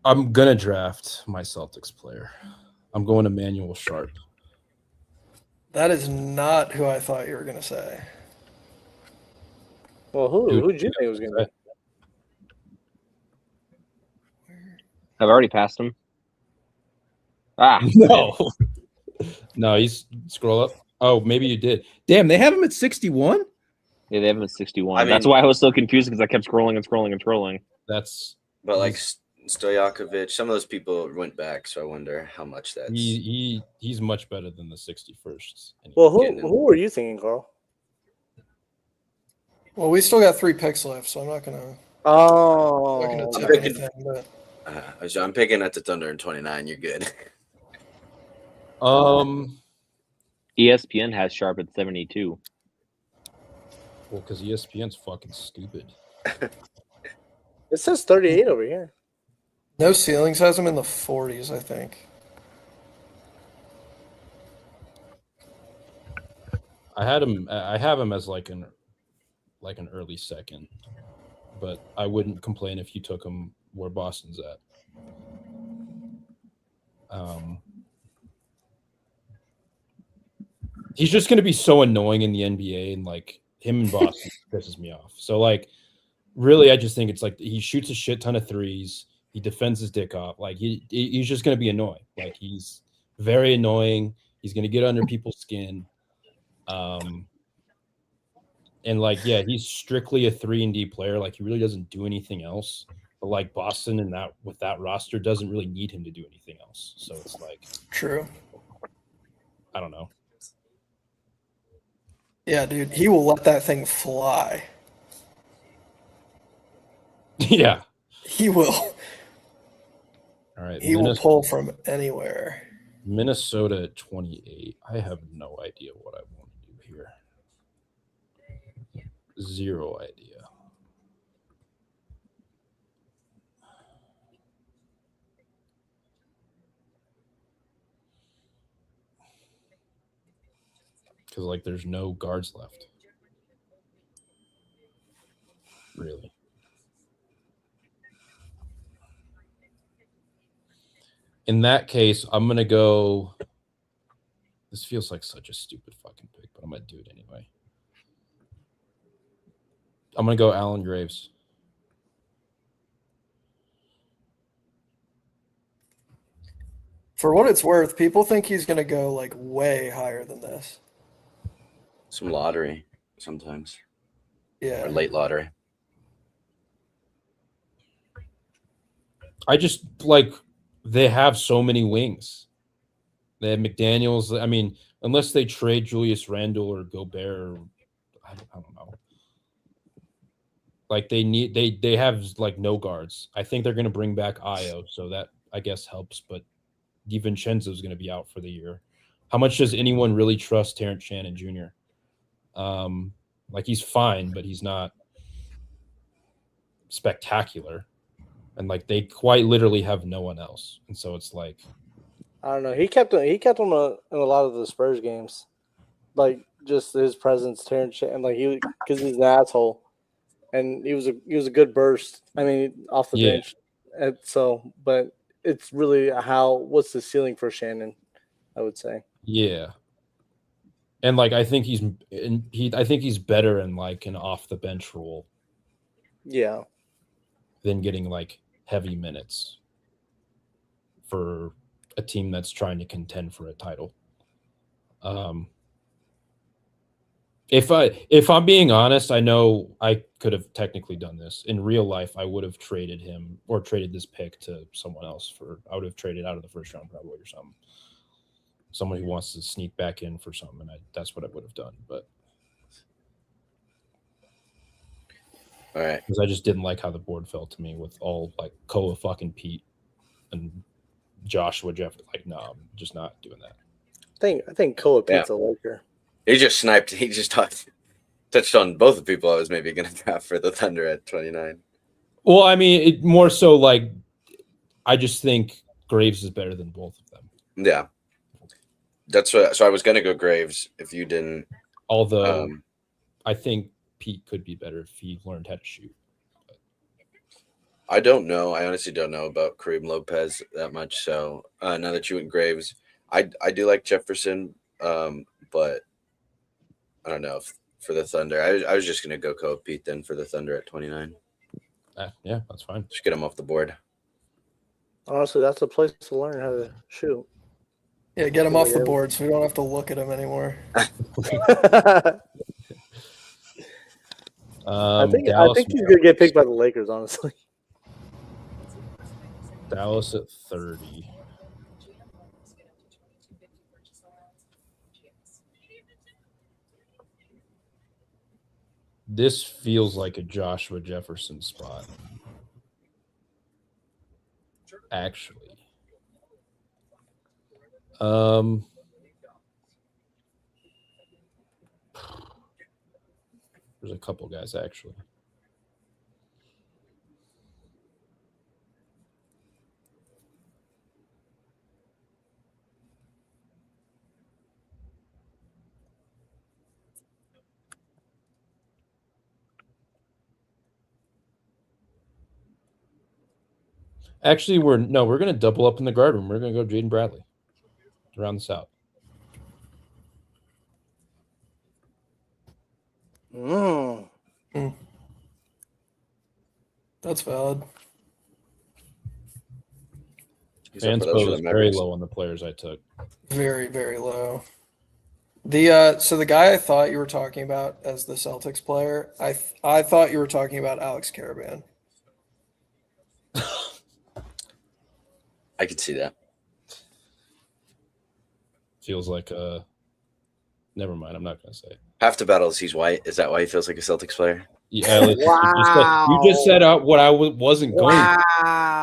I'm going to draft my Celtics player. I'm going to Emmanuel Sharp. That is not who I thought you were going to say. Well, who'd you think it was going to be? I've already passed him. Ah, No. No, he's scroll up. Oh, maybe you did. Damn, they have him at 61? yeah, they have him at 61. I mean- That's why I was so confused because I kept scrolling and scrolling and scrolling. That's But like Stojakovic, some of those people went back, so I wonder how much that's. he's much better than the 61st. Well, Getting him. who were you thinking, Carl? Well, we still got 3 picks left, so I'm not going to Oh, tip picking- anything. But So I'm picking at the Thunder in 29. You're good. ESPN has Sharp at 72. Well, because ESPN's fucking stupid. it says 38 over here. No Ceilings has him in the 40s, I think. I have him as like an early second, but I wouldn't complain if you took him where Boston's at. He's just going to be so annoying in the NBA, and like him in Boston pisses me off. So like, really, I just think it's like he shoots a shit ton of threes. He defends his dick off. Like he's just going to be annoying. Like he's very annoying. He's going to get under people's skin. And like, yeah, he's strictly a 3-and-D player. Like he really doesn't do anything else. But like Boston and that with that roster doesn't really need him to do anything else. So it's like, True. I don't know. Yeah, dude, he will let that thing fly. Yeah. He will. All right. He will pull from anywhere. Minnesota at 28. I have no idea what I want to do here. Zero idea. Because like there's no guards left. Really. In that case, I'm gonna go. This feels like such a stupid fucking pick, but I'm gonna do it anyway. I'm gonna go Alan Graves. For what it's worth, people think he's going to go like way higher than this. Some lottery sometimes, Yeah. or late lottery. I just like they have so many wings. They have McDaniels. I mean, unless they trade Julius Randle or Gobert, or, I don't know. Like they have like no guards. I think they're going to bring back Io, so that I guess helps. But DiVincenzo is going to be out for the year. How much does anyone really trust Terrence Shannon Jr.? Like he's fine, but he's not spectacular. And like they quite literally have no one else, and so it's like I don't know. He kept him in a lot of the Spurs games, like just his presence, Terrence, and like because he's an asshole, and he was a good burst. I mean, off the bench, and so but it's really what's the ceiling for Shannon? I would say. Yeah, and like I think he's better in like an off the bench role. Yeah. Than getting like heavy minutes for a team that's trying to contend for a title. If I'm being honest, I know I could have technically done this. In real life, I would have traded him or traded this pick to someone else I would have traded out of the first round probably or something. Someone who wants to sneak back in for something, and that's what I would have done. But All right. because I just didn't like how the board felt to me with all like Koa fucking Pete and Joshua Jeff. Like, no, I'm just not doing that. I think Koa Pete's a Laker. He just sniped. He just touched on both the people I was maybe going to draft for the Thunder at 29. Well, I mean, it more so like I just think Graves is better than both of them. Yeah. That's what. So I was going to go Graves if you didn't. Although I think Pete could be better if he learned how to shoot. I don't know. I honestly don't know about Kareem Lopez that much. So now that you went Graves, I do like Jefferson, but I don't know if for the Thunder. I was just gonna go Koa Pete then for the Thunder at 29. Yeah, that's fine. Just get him off the board. Honestly, that's a place to learn how to shoot. Yeah, get him off the board so we don't have to look at him anymore. I think Dallas he's gonna get picked by the Lakers. Honestly, Dallas at 30. This feels like a Joshua Jefferson spot. Actually. There's a couple guys actually. Actually, we're going to double up in the guard room. We're going to go Jaden Bradley around this out. That's valid. Fanspo was very low on the players I took. Very, very low. So the guy I thought you were talking about as the Celtics player, I thought you were talking about Alex Caravan. I could see that. Feels like never mind. I'm not going to say it. Half the battle is he's white. Is that why he feels like a Celtics player? Yeah, you just said out what I wasn't going to.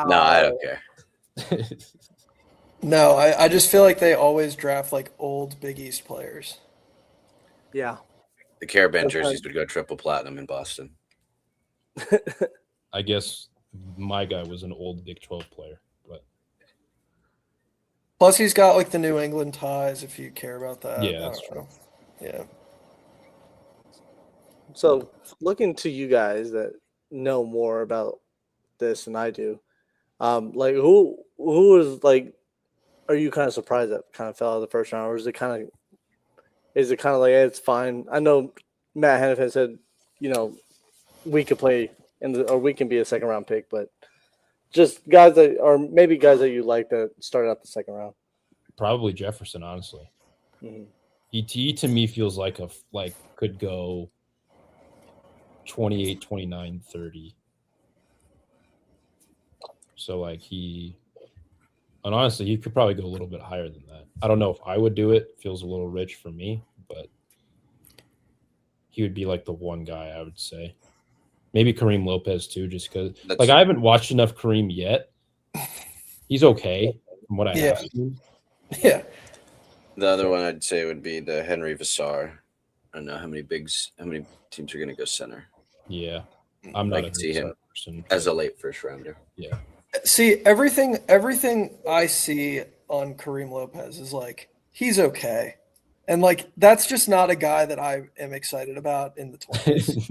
No, I don't care. No, I just feel like they always draft like old Big East players. Yeah. The Caravan jerseys would go triple platinum in Boston. I guess my guy was an old Big 12 player. But plus, he's got like the New England ties. If you care about that, yeah, that's true. Yeah. So, looking to you guys that know more about this than I do, like who is like, are you kind of surprised that kind of fell out of the first round, or is it kind of like hey, it's fine? I know Matt Hennepin said, we could play or we can be a second round pick, but just guys that, or maybe guys that you like that started out the second round. Probably Jefferson, honestly. Mm-hmm. He to me feels like could go 28, 29, 30. So and honestly, he could probably go a little bit higher than that. I don't know if I would do it. Feels a little rich for me, but he would be like the one guy I would say. Maybe Kareem Lopez too, just because I haven't watched enough Kareem yet. He's okay from what I have seen. Yeah. The other one I'd say would be the Henry Vassar. I don't know how many teams are going to go center. Yeah, I'm not can see him person as a late first rounder. Yeah. See, everything I see on Kareem Lopez is like he's okay, and like that's just not a guy that I am excited about in the 20s.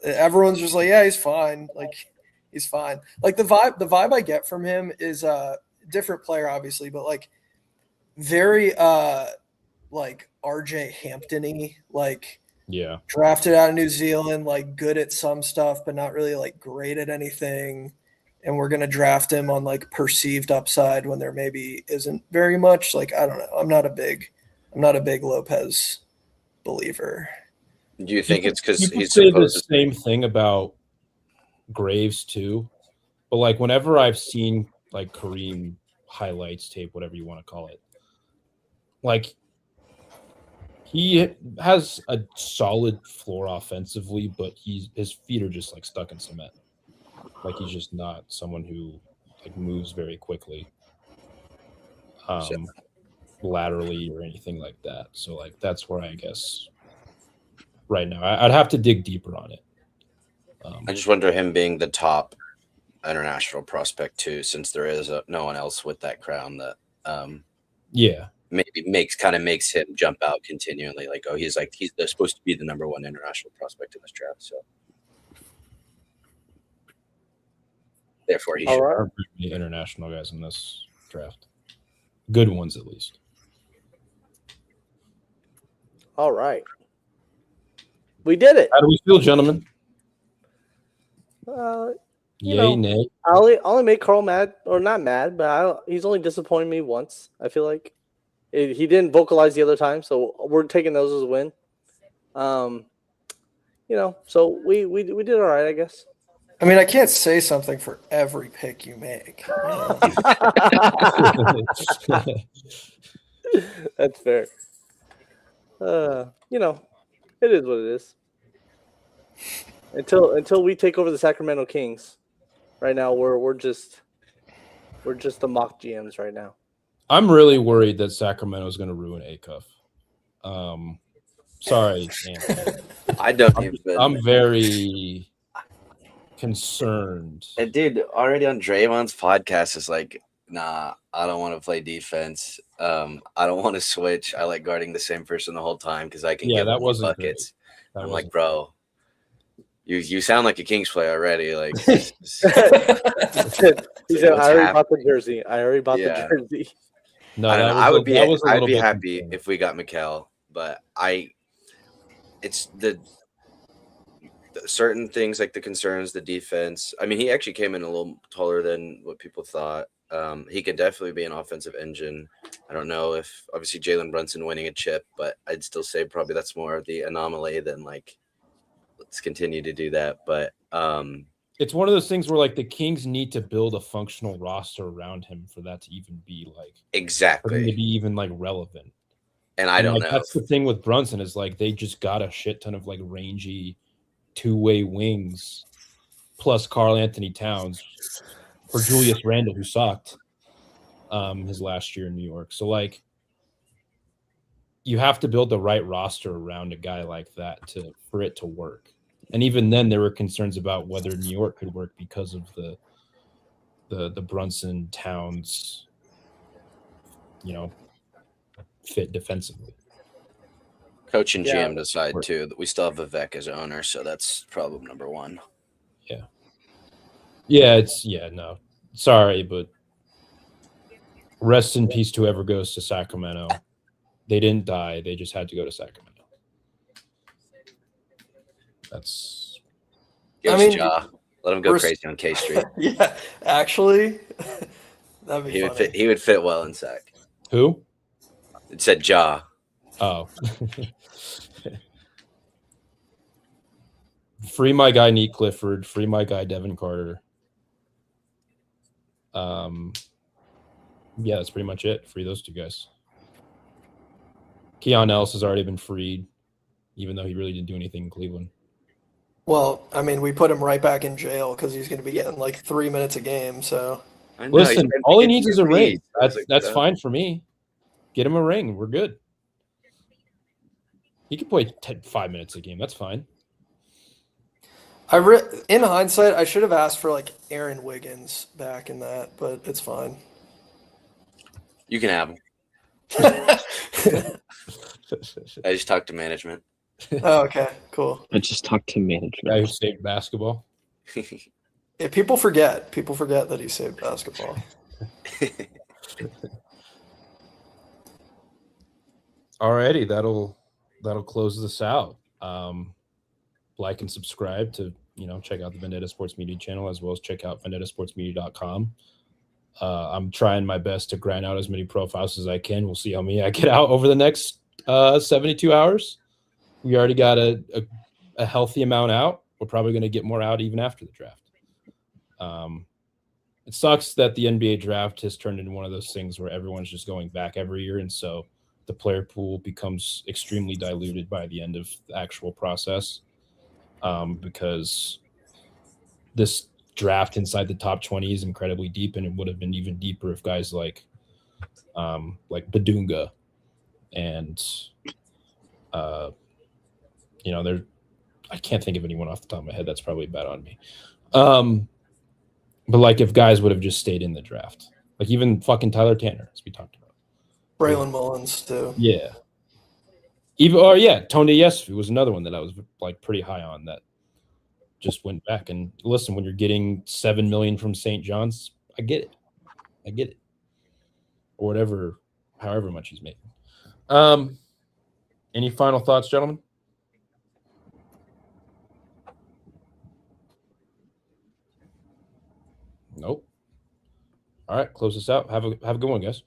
Everyone's just like, yeah, he's fine. Like he's fine. Like the vibe I get from him is a different player, obviously, but like very like RJ Hampton-y, like. Yeah. Drafted out of New Zealand, like good at some stuff, but not really like great at anything. And we're going to draft him on like perceived upside when there maybe isn't very much. Like, I don't know. I'm not a big Lopez believer. Do you think it's because People he's say the supposed? same thing about Graves too, but like whenever I've seen like Kareem highlights tape, whatever you want to call it, like he has a solid floor offensively, but his feet are just like stuck in cement. Like he's just not someone who like moves very quickly, laterally or anything like that. So like that's where I guess right now I'd have to dig deeper on it. I just wonder him being the top international prospect too, since there is no one else with that crown that Yeah, maybe makes him jump out continually. Like, oh, he's supposed to be the number one international prospect in this draft. So therefore, he All should. right. there aren't very many international guys in this draft. Good ones, at least. All right. We did it. How do we feel, gentlemen? You Yay, know, nay? I only made Carl mad, or not mad, but he's only disappointed me once. I feel like he didn't vocalize the other time, so we're taking those as a win. You know, so we did all right, I guess. I mean, I can't say something for every pick you make. You know? That's fair. You know, it is what it is. Until we take over the Sacramento Kings, right now we're just the mock GMs right now. I'm really worried that Sacramento is going to ruin Acuff. Sorry, Anthony. I don't even. I'm very concerned. And dude, already on Draymond's podcast is like, nah, I don't want to play defense. I don't want to switch. I like guarding the same person the whole time because I can Yeah, get that more wasn't buckets. That I'm wasn't- like, bro, you sound like a Kings player already. Like, He said, What's "I already hap- bought the jersey. I already bought Yeah. the jersey." no, I don't that know. was I a- would be that was a I'd little be bit happy concerning. if we got Mikal, but it's the certain things like the concerns, the defense. I mean, he actually came in a little taller than what people thought. He could definitely be an offensive engine. I don't know if obviously Jalen Brunson winning a chip, but I'd still say probably that's more of the anomaly than like let's continue to do that. But It's one of those things where like the Kings need to build a functional roster around him for that to even be like for him to exactly, be even like relevant. and I And, don't like, know. That's the thing with Brunson is like they just got a shit ton of like rangy two-way wings plus Karl Anthony Towns for Julius Randle, who sucked his last year in New York. So like you have to build the right roster around a guy like that for it to work. And even then there were concerns about whether New York could work because of the Brunson Towns, fit defensively. Coach and Yeah. GM decide too that we still have Vivek as owner, so that's problem number one. No. Sorry, but rest in peace to whoever goes to Sacramento. They didn't die. They just had to go to Sacramento. That's Give I us mean, Ja. Let him go we're- crazy on K Street. Yeah, actually, that'd be He would funny. fit. He would fit well in Sac. who? It said Ja. Oh. Free my guy Neat Clifford. Free my guy Devin Carter. Yeah, that's pretty much it. Free those two guys. Keon Ellis has already been freed, even though he really didn't do anything in Cleveland. Well, I mean, we put him right back in jail because he's going to be getting like 3 minutes a game. So I know, Listen, he's all he been needs is a ring. freed. I was That's like, fine for me. Get him a ring. We're good. He can play 5 minutes a game. That's fine. in hindsight, I should have asked for like Aaron Wiggins back in that, but it's fine. You can have him. I just talked to management. Oh, okay, cool. I just talked to Guy who management. saved basketball. Yeah, people forget that he saved basketball. Alrighty, that'll close this out. Like and subscribe to check out the Vendetta Sports Media channel as well as check out vendettasportsmedia.com. I'm trying my best to grind out as many profiles as I can. We'll see how many I get out over the next 72 hours. We already got a healthy amount out. We're probably going to get more out even after the draft. It sucks that the NBA draft has turned into one of those things where everyone's just going back every year, and so the player pool becomes extremely diluted by the end of the actual process. Because this draft inside the top 20 is incredibly deep, and it would have been even deeper if guys like Badunga and I can't think of anyone off the top of my head. That's probably bad on me. But like if guys would have just stayed in the draft, like even fucking Tyler Tanner, as we talked about. Braylon Mullins too. Yeah. Tony Yesufu was another one that I was like pretty high on that just went back. And listen, when you're getting $7 million from St. John's, I get it. Or whatever, however much he's making. Any final thoughts, gentlemen? Nope. All right, close this out. Have a good one, guys.